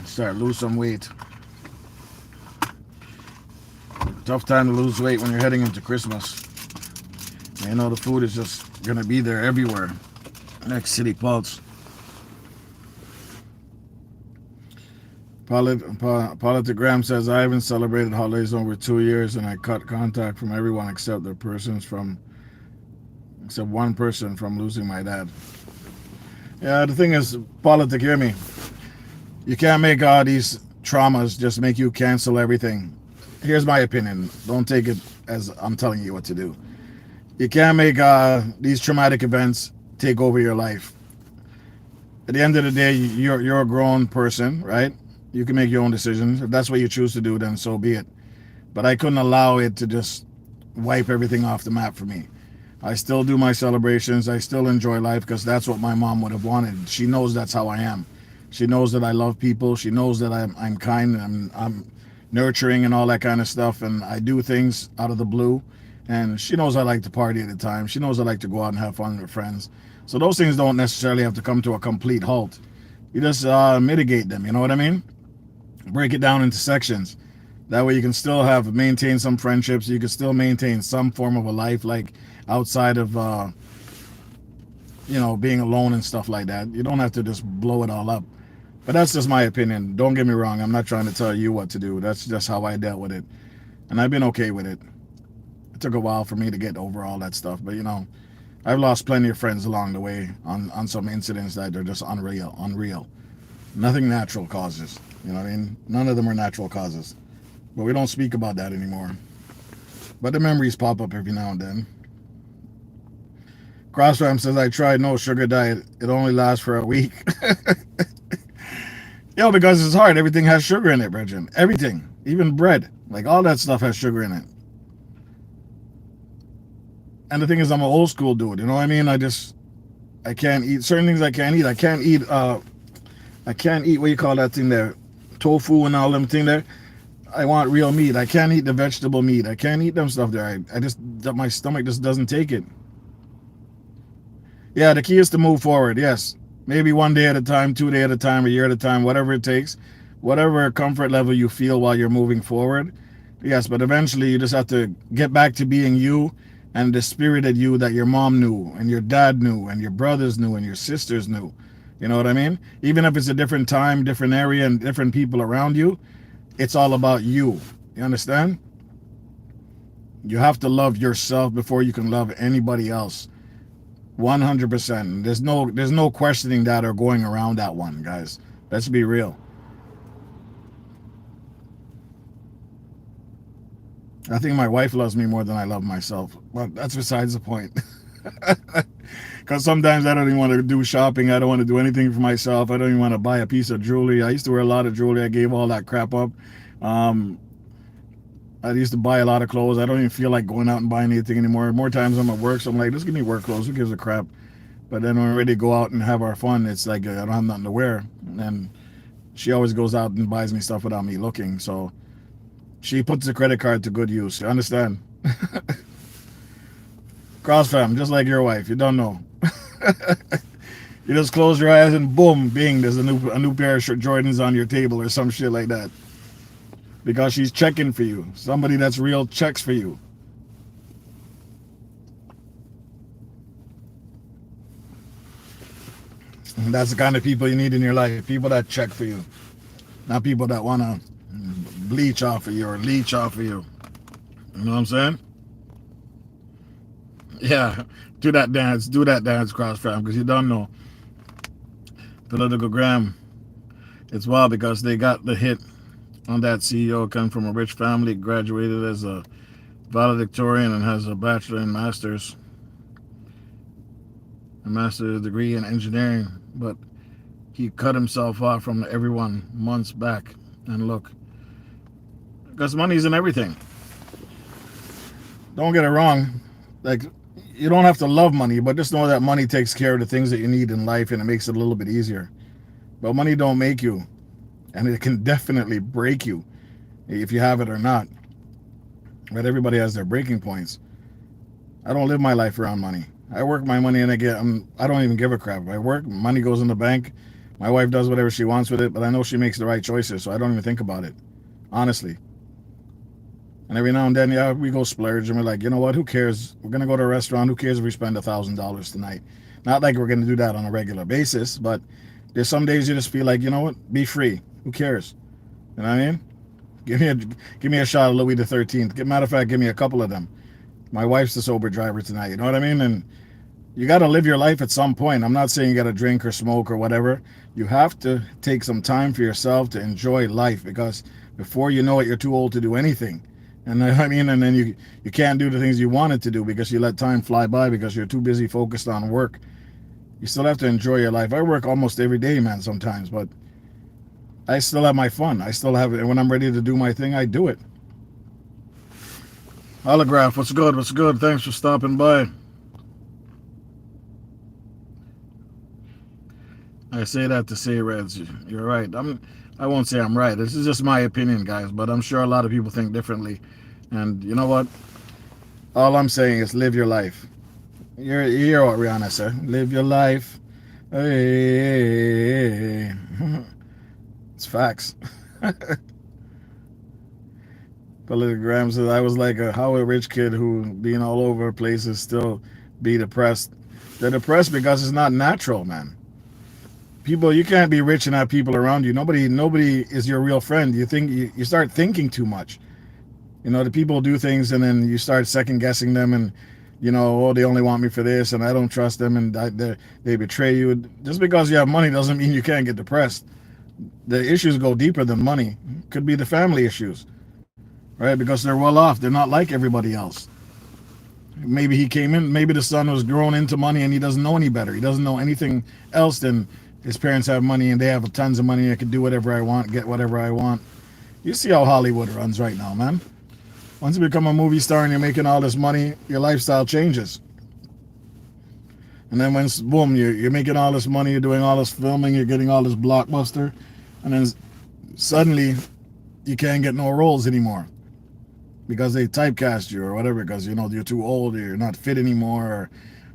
Start lose some weight. Tough time to lose weight when you're heading into Christmas. The food is just gonna be there everywhere. Next City Pulse. Politigram says I haven't celebrated holidays in over 2 years, and I cut contact from everyone except one person from losing my dad. Yeah, the thing is, Politic, hear me. You can't make all these traumas just make you cancel everything. Here's my opinion. Don't take it as I'm telling you what to do. You can't make these traumatic events take over your life. At the end of the day, you're a grown person, right? You can make your own decisions. If that's what you choose to do, then so be it. But I couldn't allow it to just wipe everything off the map for me. I still do my celebrations. I still enjoy life because that's what my mom would have wanted. She knows that's how I am. She knows that I love people. She knows that I'm kind and I'm nurturing and all that kind of stuff. And I do things out of the blue. And she knows I like to party at the time. She knows I like to go out and have fun with friends. So those things don't necessarily have to come to a complete halt. You just mitigate them. You know what I mean? Break it down into sections. That way you can still maintain some friendships. You can still maintain some form of a life, like outside of, being alone and stuff like that. You don't have to just blow it all up. But that's just my opinion. Don't get me wrong. I'm not trying to tell you what to do. That's just how I dealt with it. And I've been okay with it. It took a while for me to get over all that stuff. But, I've lost plenty of friends along the way on some incidents that are just unreal. Nothing natural causes. You know what I mean? None of them are natural causes. But we don't speak about that anymore. But the memories pop up every now and then. Crossram says, I tried no sugar diet. It only lasts for a week. Because it's hard. Everything has sugar in it, Bridget. Everything. Even bread. Like, all that stuff has sugar in it. And the thing is, I'm an old school dude. You know what I mean? I can't eat certain things. I can't eat. I can't eat, what do you call that thing there? Tofu and all them thing there. I want real meat. I can't eat the vegetable meat. I can't eat them stuff there. My stomach just doesn't take it. Yeah, the key is to move forward. Yes. Maybe 1 day at a time, 2 days at a time, a year at a time, whatever it takes, whatever comfort level you feel while you're moving forward. Yes, but eventually you just have to get back to being you and the spirited you that your mom knew and your dad knew and your brothers knew and your sisters knew. You know what I mean? Even if it's a different time, different area, and different people around you, it's all about you. You understand? You have to love yourself before you can love anybody else. 100%. There's no questioning that or going around that one, guys. Let's be real. I think my wife loves me more than I love myself. But that's besides the point. Because sometimes I don't even want to do shopping. I don't want to do anything for myself. I don't even want to buy a piece of jewelry. I used to wear a lot of jewelry. I gave all that crap up. Um, I used to buy a lot of clothes. I don't even feel like going out and buying anything anymore. More times I'm at work, so I'm like, just give me work clothes. Who gives a crap? But then when we're ready to go out and have our fun, it's like I don't have nothing to wear. And she always goes out and buys me stuff without me looking. So she puts the credit card to good use. You understand? Cross fam, just like your wife. You don't know. You just close your eyes and boom, bing, there's a new pair of Jordans on your table or some shit like that. Because she's checking for you. Somebody that's real checks for you. And that's the kind of people you need in your life. People that check for you. Not people that want to bleach off of you or leech off of you. You know what I'm saying? Yeah. Do that dance, cross fam, because you don't know. Political gram. It's wild because they got the hit on that CEO come from a rich family, graduated as a valedictorian and has a bachelor and master's degree in engineering, but he cut himself off from everyone months back. And look, because money's in everything. Don't get it wrong. Like, you don't have to love money, but just know that money takes care of the things that you need in life and it makes it a little bit easier. But money don't make you, and it can definitely break you if you have it or not. But everybody has their breaking points. I don't live my life around money. I work my money and I don't even give a crap. I work, money goes in the bank. My wife does whatever she wants with it, but I know she makes the right choices, so I don't even think about it. Honestly. And every now and then, yeah, we go splurge and we're like, you know what, who cares? We're going to go to a restaurant. Who cares if we spend $1,000 tonight? Not like we're going to do that on a regular basis, but there's some days you just feel like, you know what, be free. Who cares? You know what I mean? Give me a shot of Louis the 13th. Matter of fact, give me a couple of them. My wife's the sober driver tonight. You know what I mean? And you got to live your life at some point. I'm not saying you got to drink or smoke or whatever. You have to take some time for yourself to enjoy life, because before you know it, you're too old to do anything. And I mean, and then you can't do the things you wanted to do because you let time fly by because you're too busy focused on work. You still have to enjoy your life. I work almost every day, man, sometimes, but I still have my fun. I still have it. And when I'm ready to do my thing, I do it. Holograph, what's good? What's good? Thanks for stopping by. I say that to say, Reds, you're right. I won't say I'm right. This is just my opinion, guys, but I'm sure a lot of people think differently. And you know what? All I'm saying is live your life. You hear what Rihanna said. Live your life. Hey. It's facts. Politigram says, I was like how a rich kid who being all over places still be depressed. They're depressed because it's not natural, man. People, you can't be rich and have people around you. Nobody is your real friend. You start thinking too much. You know, the people do things and then you start second guessing them, and you know, oh, they only want me for this and I don't trust them, and they betray you. Just because you have money doesn't mean you can't get depressed. The issues go deeper than money. Could be the family issues, right? Because they're well off. They're not like everybody else. Maybe he came in, maybe the son was grown into money and he doesn't know any better. He doesn't know anything else than his parents have money and they have tons of money. I can do whatever I want, get whatever I want. You see how Hollywood runs right now, man. Once you become a movie star and you're making all this money, your lifestyle changes. And then when, boom, you're making all this money, you're doing all this filming, you're getting all this blockbuster, and then suddenly you can't get no roles anymore because they typecast you or whatever, because, you know, you're too old, or you're not fit anymore, or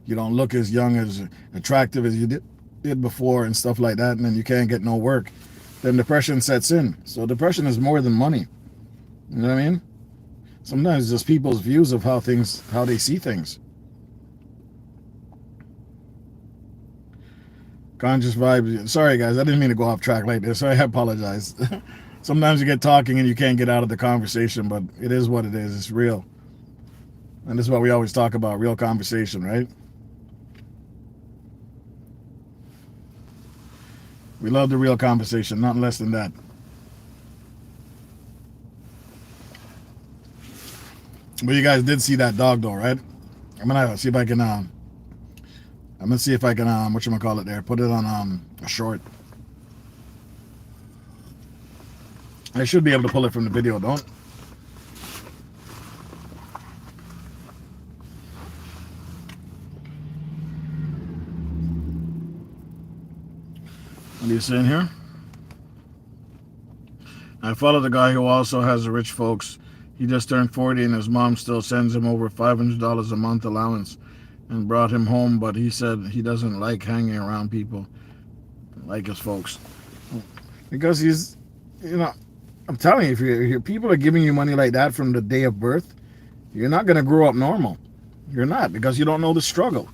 you don't look as young, as attractive as you did before and stuff like that, and then you can't get no work. Then depression sets in. So depression is more than money. You know what I mean? Sometimes it's just people's views of how they see things. Conscious vibes. Sorry, guys, I didn't mean to go off track like this. I apologize. Sometimes you get talking and you can't get out of the conversation, but it is what it is. It's real. And this is what we always talk about, real conversation, right? We love the real conversation, nothing less than that. But you guys did see that dog though, right? I'm gonna see if I can I'm gonna see if I can whatchamacallit it there, put it on a short. I should be able to pull it from the video, don't? What are you saying here? I follow the guy who also has the rich folks. He just turned 40 and his mom still sends him over $500 a month allowance and brought him home, but he said he doesn't like hanging around people like his folks. Because he's, you know, I'm telling you, if people are giving you money like that from the day of birth, you're not going to grow up normal. You're not, because you don't know the struggle.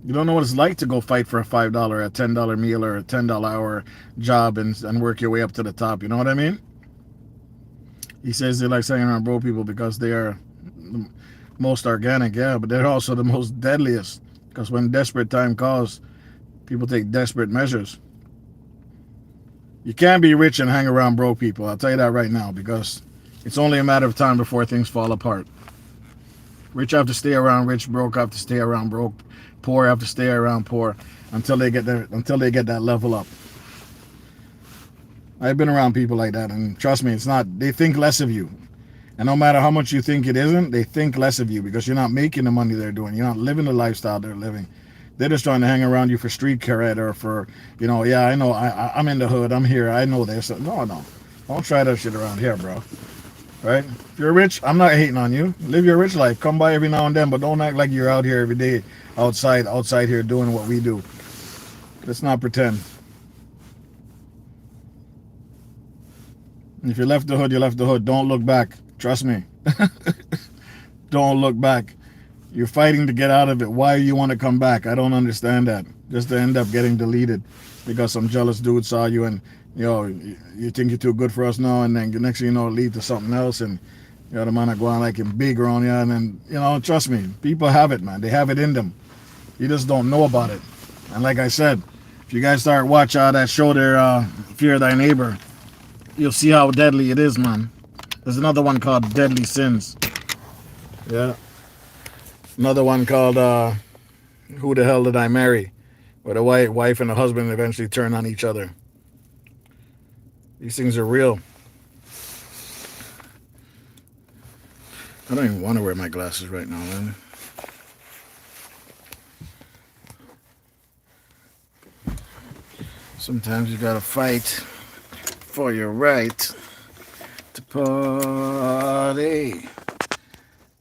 You don't know what it's like to go fight for a $5, a $10 meal, or a $10 hour job and work your way up to the top. You know what I mean? He says they like hanging around broke people because they are the most organic, yeah, but they're also the most deadliest. Because when desperate time calls, people take desperate measures. You can't be rich and hang around broke people. I'll tell you that right now, because it's only a matter of time before things fall apart. Rich have to stay around rich, broke have to stay around broke, poor have to stay around poor until they get that level up. I've been around people like that, and trust me, it's not. They think less of you, and no matter how much you think it isn't, they think less of you because you're not making the money they're doing. You're not living the lifestyle they're living. They're just trying to hang around you for street cred or for, you know, yeah, I know, I'm in the hood, I'm here, I know this. No, don't try that shit around here, bro. Right? If you're rich, I'm not hating on you. Live your rich life. Come by every now and then, but don't act like you're out here every day, outside here doing what we do. Let's not pretend. If you left the hood, you left the hood. Don't look back. Trust me. Don't look back. You're fighting to get out of it. Why you want to come back? I don't understand that. Just to end up getting deleted because some jealous dude saw you and, you know, you think you're too good for us now, and then the next thing you know, it leads to something else, and you know, the man are going like him big around you, and then, you know, trust me, people have it, man. They have it in them. You just don't know about it. And like I said, if you guys start watch that show there, Fear Thy Neighbor, you'll see how deadly it is, man. There's another one called Deadly Sins. Yeah. Another one called Who the Hell Did I Marry? Where the wife and the husband eventually turn on each other. These things are real. I don't even want to wear my glasses right now, man. Sometimes you gotta fight for your right to party.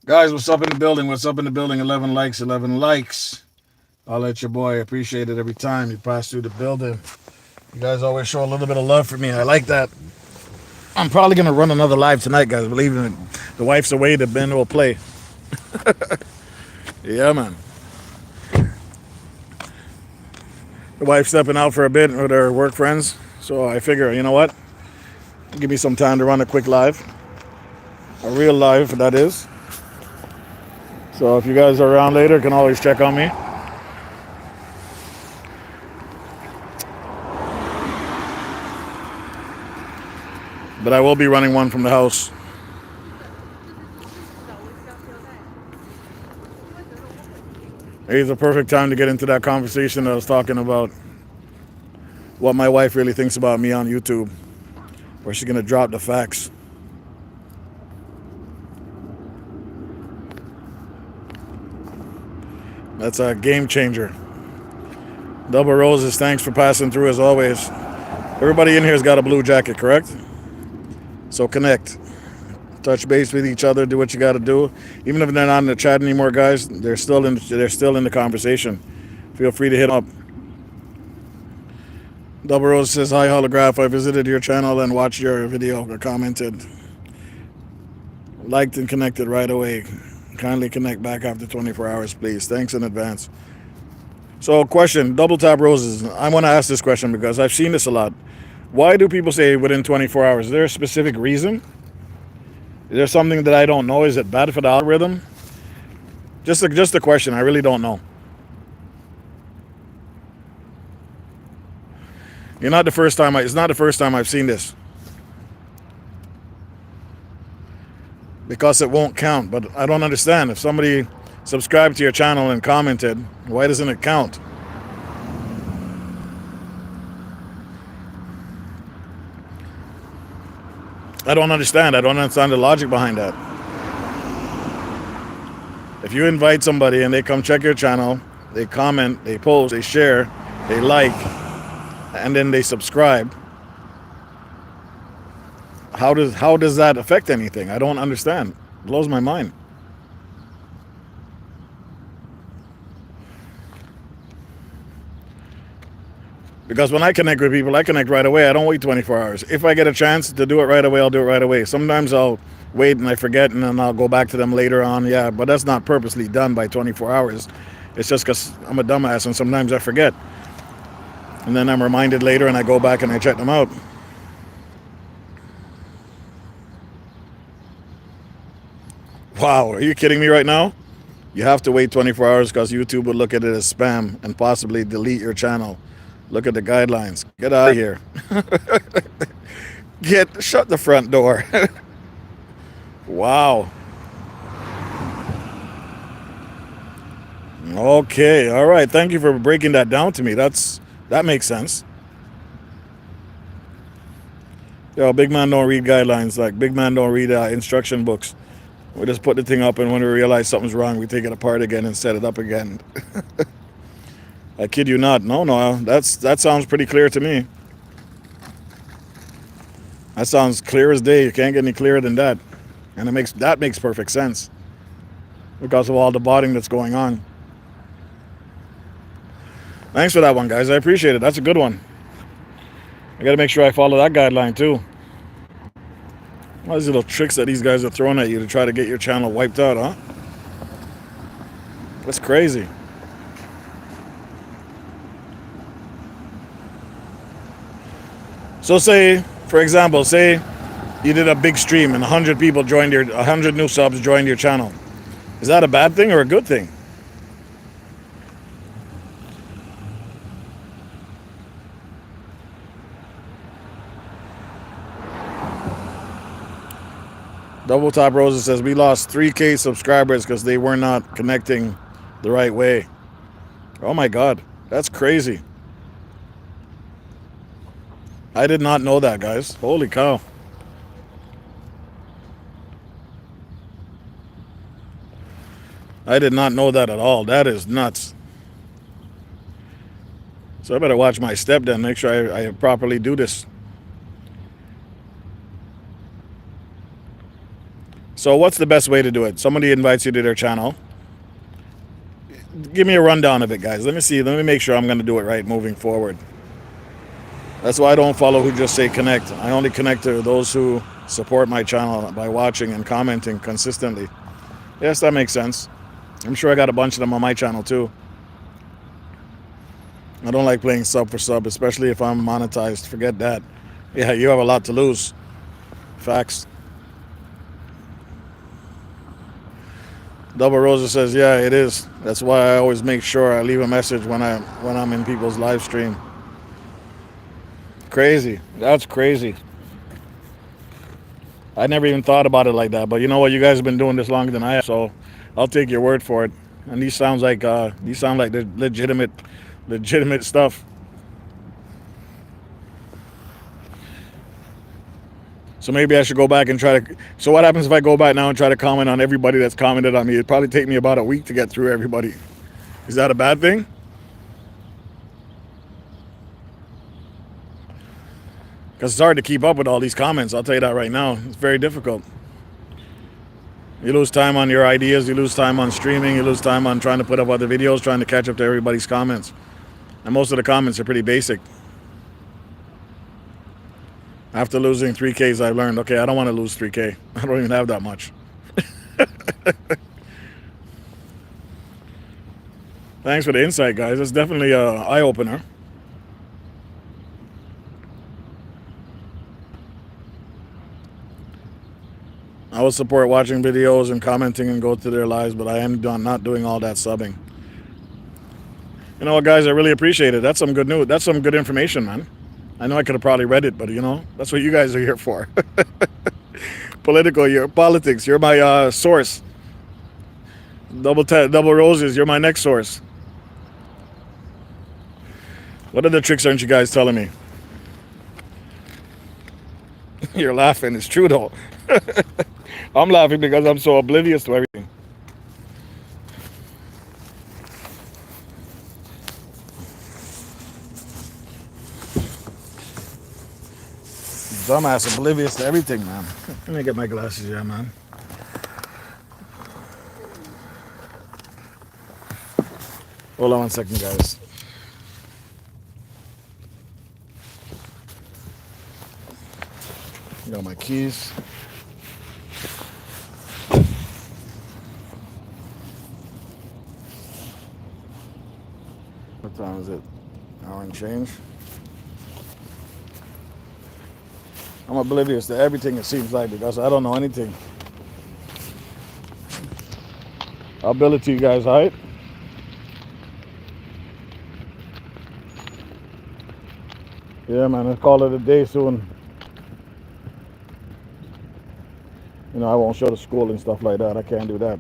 Guys, what's up in the building? What's up in the building? 11 likes, 11 likes. I'll let your boy appreciate it every time you pass through the building. You guys always show a little bit of love for me. I like that. I'm probably going to run another live tonight, guys. Believe me, the wife's away, the Ben will play. Yeah, man. The wife's stepping out for a bit with her work friends. So I figure, you know what? Give me some time to run a quick live. A real live, that is. So if you guys are around later, you can always check on me. But I will be running one from the house. It's a perfect time to get into that conversation that I was talking about. What my wife really thinks about me on YouTube. Where she's going to drop the facts. That's a game changer. Double Roses, thanks for passing through as always. Everybody in here has got a blue jacket, correct? So connect. Touch base with each other, do what you got to do. Even if they're not in the chat anymore, guys, they're still in the conversation. Feel free to hit up. Double Rose says, hi, Holograph. I visited your channel and watched your video or commented. Liked and connected right away. Kindly connect back after 24 hours, please. Thanks in advance. So, question, Double Tap Roses. I want to ask this question because I've seen this a lot. Why do people say within 24 hours? Is there a specific reason? Is there something that I don't know? Is it bad for the algorithm? Just a question. I really don't know. You're not the first time. It's not the first time I've seen this because it won't count. But I don't understand. If somebody subscribed to your channel and commented, why doesn't it count? I don't understand. I don't understand the logic behind that. If you invite somebody and they come check your channel, they comment, they post, they share, they like, and then they subscribe, how does that affect anything? I don't understand. It blows my mind. Because when I connect with people, I connect right away. I don't wait 24 hours. If I get a chance to do it right away, I'll do it right away. Sometimes I'll wait and I forget, and then I'll go back to them later on. Yeah, but that's not purposely done by 24 hours. It's just because I'm a dumbass and sometimes I forget. And then I'm reminded later and I go back and I check them out. Wow, are you kidding me right now? You have to wait 24 hours because YouTube will look at it as spam and possibly delete your channel. Look at the guidelines. Get out of here. Shut the front door. Wow. Okay, all right. Thank you for breaking that down to me. That makes sense. Yo, big man don't read guidelines. Like, big man don't read instruction books. We just put the thing up, and when we realize something's wrong, we take it apart again and set it up again. I kid you not. No, that sounds pretty clear to me. That sounds clear as day. You can't get any clearer than that. And that makes perfect sense because of all the botting that's going on. Thanks for that one, guys. I appreciate it. That's a good one. I got to make sure I follow that guideline too. All these little tricks that these guys are throwing at you to try to get your channel wiped out, huh? That's crazy. So for example, say you did a big stream and 100 people joined 100 new subs joined your channel. Is that a bad thing or a good thing? Double Top Rosa says we lost 3K subscribers because they were not connecting the right way. Oh my God, that's crazy. I did not know that, guys. Holy cow. I did not know that at all. That is nuts. So I better watch my step then, make sure I properly do this. So what's the best way to do it? Somebody invites you to their channel. Give me a rundown of it, guys. Let me see. Let me make sure I'm going to do it right moving forward. That's why I don't follow who just say connect. I only connect to those who support my channel by watching and commenting consistently. Yes, that makes sense. I'm sure I got a bunch of them on my channel too. I don't like playing sub for sub, especially if I'm monetized. Forget that. Yeah, you have a lot to lose. Facts. Double Rosa says, yeah, it is. That's why I always make sure I leave a message when I'm in people's live stream. Crazy. That's crazy. I never even thought about it like that. But you know what? You guys have been doing this longer than I have, so I'll take your word for it. And these sound like the legitimate stuff. So maybe I should go back and try to... So what happens if I go back now and try to comment on everybody that's commented on me? It'd probably take me about a week to get through everybody. Is that a bad thing? Because it's hard to keep up with all these comments. I'll tell you that right now. It's very difficult. You lose time on your ideas. You lose time on streaming. You lose time on trying to put up other videos, trying to catch up to everybody's comments. And most of the comments are pretty basic. After losing 3Ks, I learned, okay, I don't want to lose 3K. I don't even have that much. Thanks for the insight, guys. It's definitely an eye-opener. will support watching videos and commenting and go to their lives, but I am not doing all that subbing. You know what, guys? I really appreciate it. That's some good news. That's some good information, man. I know I could have probably read it, but you know, that's what you guys are here for. Politics. You're my source. Double roses. You're my next source. What other tricks aren't you guys telling me? You're laughing. It's true though. I'm laughing because I'm so oblivious to everything. Dumbass oblivious to everything, man. Let me get my glasses here, man. Hold on 1 second, guys. Got my keys. What time is it? Hour and change. I'm oblivious to everything, it seems like, because I don't know anything. I'll bill it to you guys, all right? Yeah, man, let's call it a day soon. You know, I won't show the school and stuff like that. I can't do that.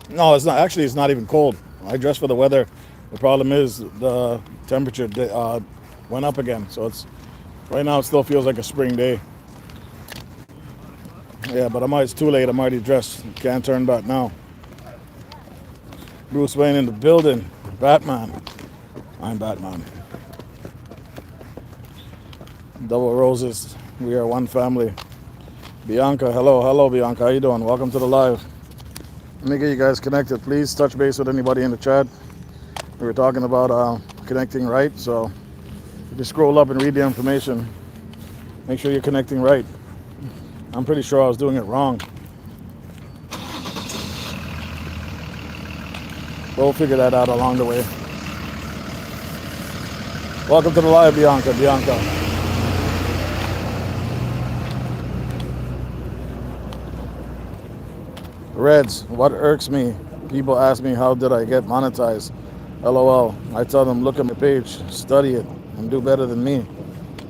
No, it's not. Actually, it's not even cold. I dress for the weather. The problem is the temperature went up again. So it's right now it still feels like a spring day. Yeah, but it's too late. I'm already dressed. Can't turn back now. Bruce Wayne in the building. Batman. I'm Batman. Double roses. We are one family. Bianca, hello Bianca. How you doing? Welcome to the live. Let me get you guys connected. Please touch base with anybody in the chat. We were talking about connecting right, so if you scroll up and read the information, make sure you're connecting right. I'm pretty sure I was doing it wrong. We'll figure that out along the way. Welcome to the live, Bianca. Reds, what irks me, people ask me how did I get monetized. LOL. I tell them look at my page, study it, and do better than me.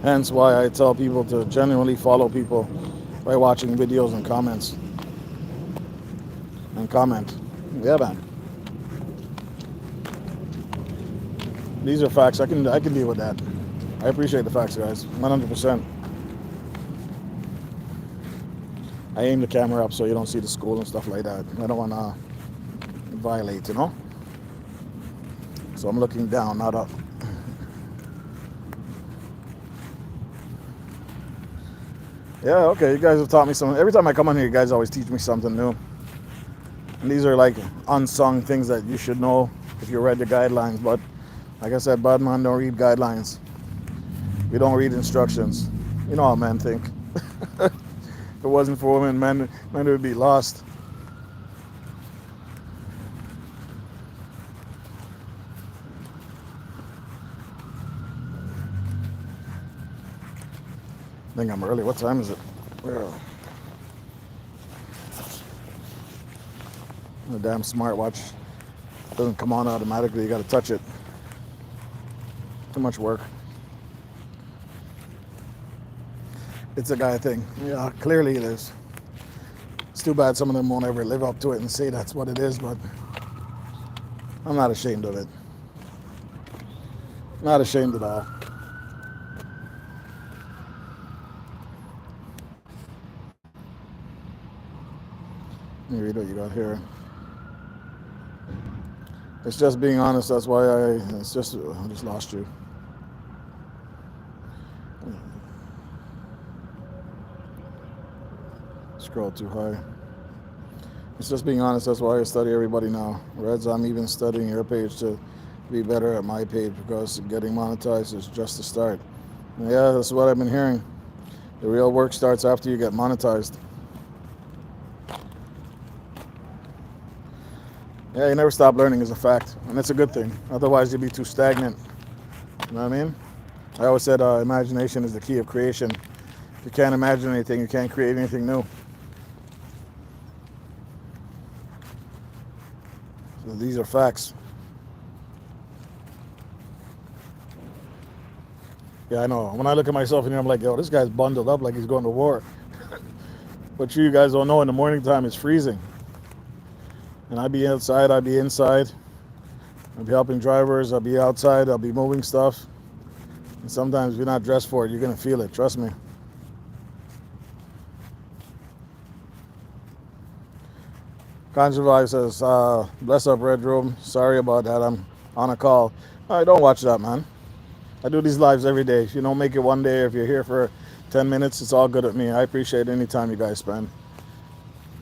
Hence why I tell people to genuinely follow people by watching videos and comments. And comment. Yeah, man. These are facts. I can deal with that. I appreciate the facts, guys. 100%. I aim the camera up so you don't see the school and stuff like that. I don't want to violate, you know? So I'm looking down, not up. Yeah, okay, you guys have taught me something. Every time I come on here, you guys always teach me something new. And these are like unsung things that you should know if you read the guidelines. But like I said, bad man don't read guidelines. We don't read instructions. You know how men think. If it wasn't for women, men would be lost. I think I'm early. What time is it? The damn smartwatch doesn't come on automatically. You got to touch it. Too much work. It's a guy thing. Yeah, clearly it is. It's too bad some of them won't ever live up to it and say that's what it is, but I'm not ashamed of it. Not ashamed at all. Let me read what you got here. It's just being honest. That's why I just lost you. Scroll too high. It's just being honest. That's why I study everybody now. Reds, I'm even studying your page to be better at my page because getting monetized is just the start. Yeah, that's what I've been hearing. The real work starts after you get monetized. Yeah, you never stop learning is a fact, and it's a good thing. Otherwise, you'd be too stagnant. You know what I mean? I always said imagination is the key of creation. If you can't imagine anything, you can't create anything new. So these are facts. Yeah, I know. When I look at myself in here, I'm like, yo, this guy's bundled up like he's going to war. But you guys don't know, in the morning time, it's freezing. And I'd be outside, I'd be inside. I'd be helping drivers, I'll be outside, I'll be moving stuff. And sometimes if you're not dressed for it, you're going to feel it, trust me. Conjure says, bless up, Red Room. Sorry about that, I'm on a call. All right, don't watch that, man. I do these lives every day. If you don't make it one day, if you're here for 10 minutes, it's all good with me. I appreciate any time you guys spend.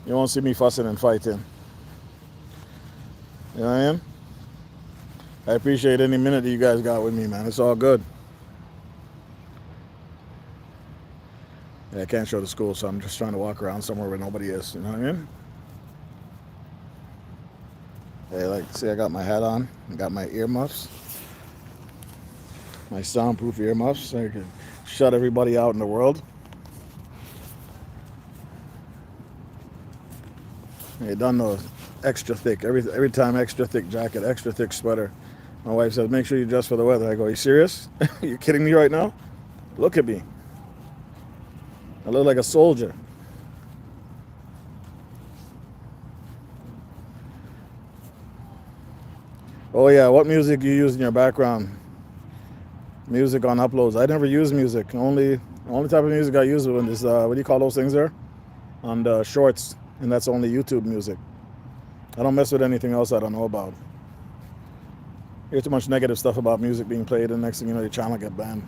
You won't see me fussing and fighting. You know what I mean? I appreciate any minute that you guys got with me, man. It's all good. Yeah, I can't show the school, so I'm just trying to walk around somewhere where nobody is. You know what I mean? Hey, like, see, I got my hat on. I got my earmuffs. My soundproof earmuffs, so I can shut everybody out in the world. Hey, done those extra thick. Every time extra thick jacket, extra thick sweater. My wife says, make sure you dress for the weather. I go, are you serious? Are you kidding me right now? Look at me. I look like a soldier. Oh yeah, what music you use in your background? Music on uploads. I never use music. The only type of music I use is what do you call those things there? On the shorts, and that's only YouTube music. I don't mess with anything else I don't know about. Hear too much negative stuff about music being played, and next thing you know, your channel get banned.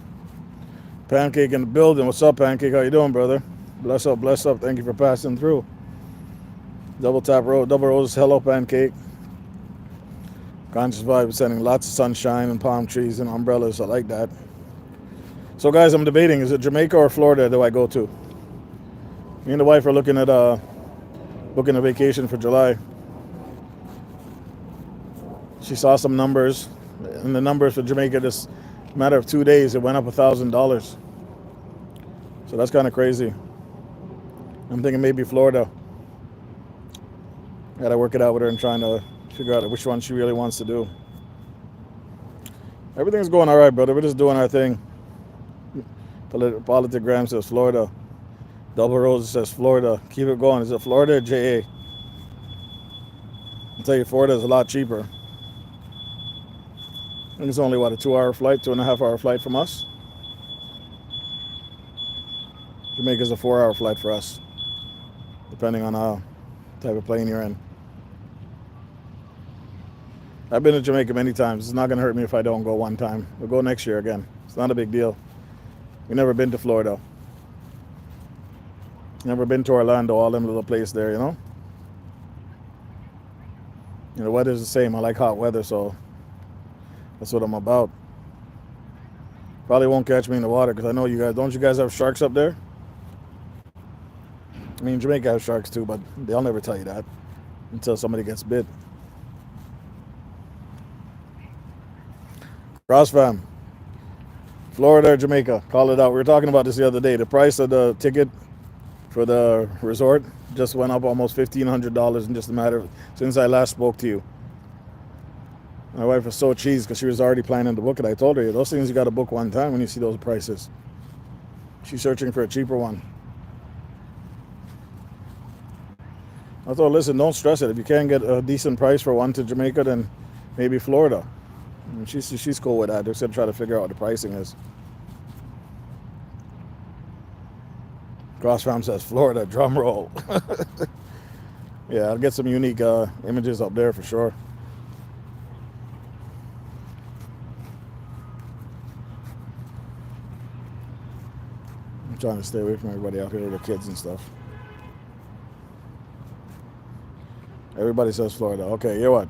Pancake in the building. What's up, Pancake? How you doing, brother? Bless up, bless up. Thank you for passing through. Double rose. Hello, Pancake. Conscious Vibe sending lots of sunshine and palm trees and umbrellas. I like that. So, guys, I'm debating: is it Jamaica or Florida do I go to? Me and the wife are looking at booking a vacation for July. She saw some numbers, and the numbers for Jamaica, just a matter of 2 days, it went up $1,000. So that's kind of crazy. I'm thinking maybe Florida. Gotta work it out with her and trying to figure out which one she really wants to do. Everything's going all right, brother. We're just doing our thing. Politigram says Florida. Double Rose says Florida. Keep it going. Is it Florida or JA? I'll tell you, Florida is a lot cheaper. I think it's only, what, a 2-hour flight, 2.5-hour flight from us? Jamaica's a 4-hour flight for us, depending on how type of plane you're in. I've been to Jamaica many times. It's not going to hurt me if I don't go one time. We'll go next year again. It's not a big deal. We've never been to Florida. Never been to Orlando, all them little places there, you know? And the weather's the same. I like hot weather, so that's what I'm about. Probably won't catch me in the water because I know you guys. Don't you guys have sharks up there? I mean, Jamaica has sharks too, but they'll never tell you that until somebody gets bit. Cross fam. Florida or Jamaica? Call it out. We were talking about this the other day. The price of the ticket for the resort just went up almost $1,500 in just a matter of since I last spoke to you. My wife was so cheesed because she was already planning to book it. I told her, those things you got to book one time when you see those prices. She's searching for a cheaper one. I thought, listen, don't stress it. If you can't get a decent price for one to Jamaica, then maybe Florida. And she's cool with that. They're going to try to figure out what the pricing is. Crossfam says Florida, drum roll. Yeah, I'll get some unique images up there for sure. I'm trying to stay away from everybody out here, the kids and stuff. Everybody says Florida. Okay, you know what?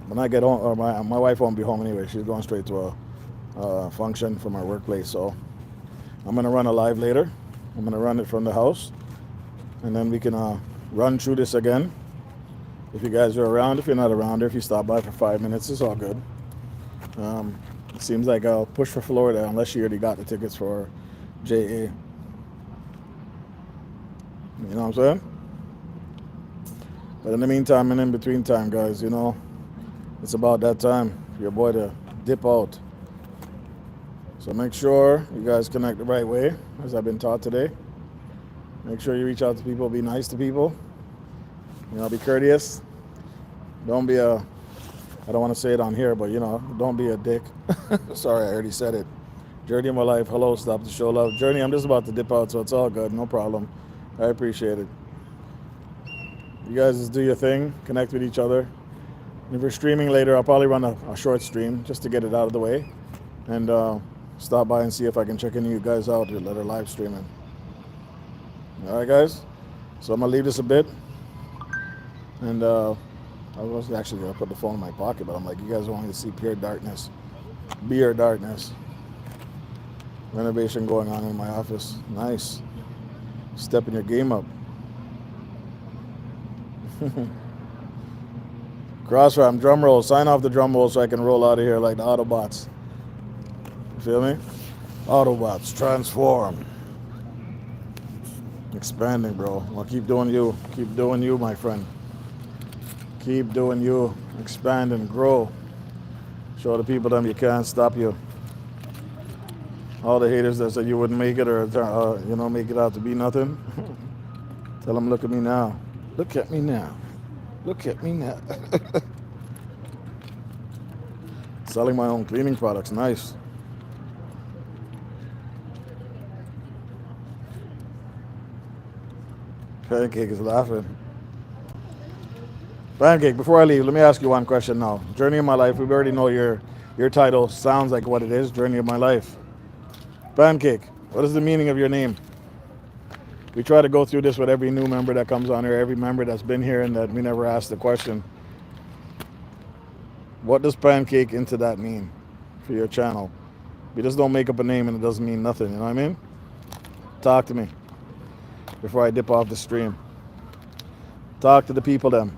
When I get home, or my wife won't be home anyway. She's going straight to a function from our workplace. So I'm gonna run a live later. I'm gonna run it from the house, and then we can run through this again. If you guys are around, if you're not around, or if you stop by for 5 minutes, it's all good. It seems like I'll push for Florida unless you already got the tickets for JA. You know what I'm saying? But in the meantime and in between time, guys, you know, it's about that time for your boy to dip out. So make sure you guys connect the right way, as I've been taught today. Make sure you reach out to people, be nice to people. You know, be courteous. Don't be a, I don't want to say it on here, but you know, don't be a dick. Sorry, I already said it. Journey of my life. Hello, stop to show love. Journey, I'm just about to dip out, so it's all good. No problem. I appreciate it. You guys just do your thing. Connect with each other. And if you're streaming later, I'll probably run a short stream just to get it out of the way. And stop by and see if I can check any of you guys out that are live streaming. All right, guys. So I'm going to leave this a bit. And I was actually going to put the phone in my pocket, but I'm like, you guys want me to see pure darkness. Beer darkness. Renovation going on in my office. Nice. Stepping your game up. Crossram, drum roll. Sign off the drum roll so I can roll out of here like the Autobots. You feel me? Autobots, transform. Expanding, bro. Well, keep doing you. Keep doing you, my friend. Keep doing you. Expand and grow. Show the people them you can't stop you. All the haters that said you wouldn't make it or you know, make it out to be nothing. Tell them, look at me now. Look at me now. Look at me now. Selling my own cleaning products. Nice. Pancake is laughing. Pancake, before I leave, let me ask you one question now. Journey of my life, we already know your title sounds like what it is, Journey of my life. Pancake, what is the meaning of your name? We try to go through this with every new member that comes on here, every member that's been here and that we never asked the question. What does pancake into that mean for your channel? We just don't make up a name and it doesn't mean nothing, you know what I mean? Talk to me before I dip off the stream. Talk to the people then.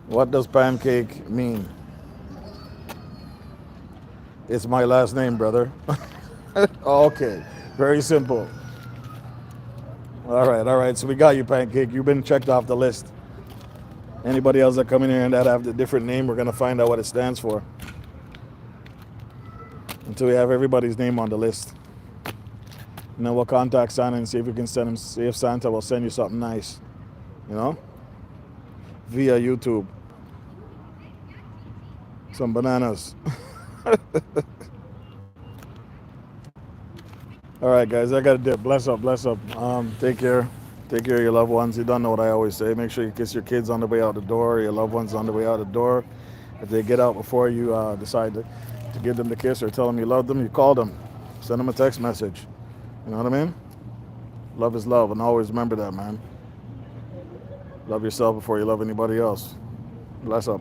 What does pancake mean? It's my last name, brother. Okay, very simple. All right. So we got you, Pancake. You've been checked off the list. Anybody else that come in here and that have a different name, we're gonna find out what it stands for. Until we have everybody's name on the list. And then we'll contact Santa and see if we can send him, see if Santa will send you something nice. You know? Via YouTube. Some bananas. All right, guys, I got to dip. Bless up. Take care. Take care of your loved ones. You don't know what I always say. Make sure you kiss your kids on the way out the door, your loved ones on the way out the door. If they get out before you decide to give them the kiss or tell them you love them, you call them. Send them a text message. You know what I mean? Love is love, and always remember that, man. Love yourself before you love anybody else. Bless up.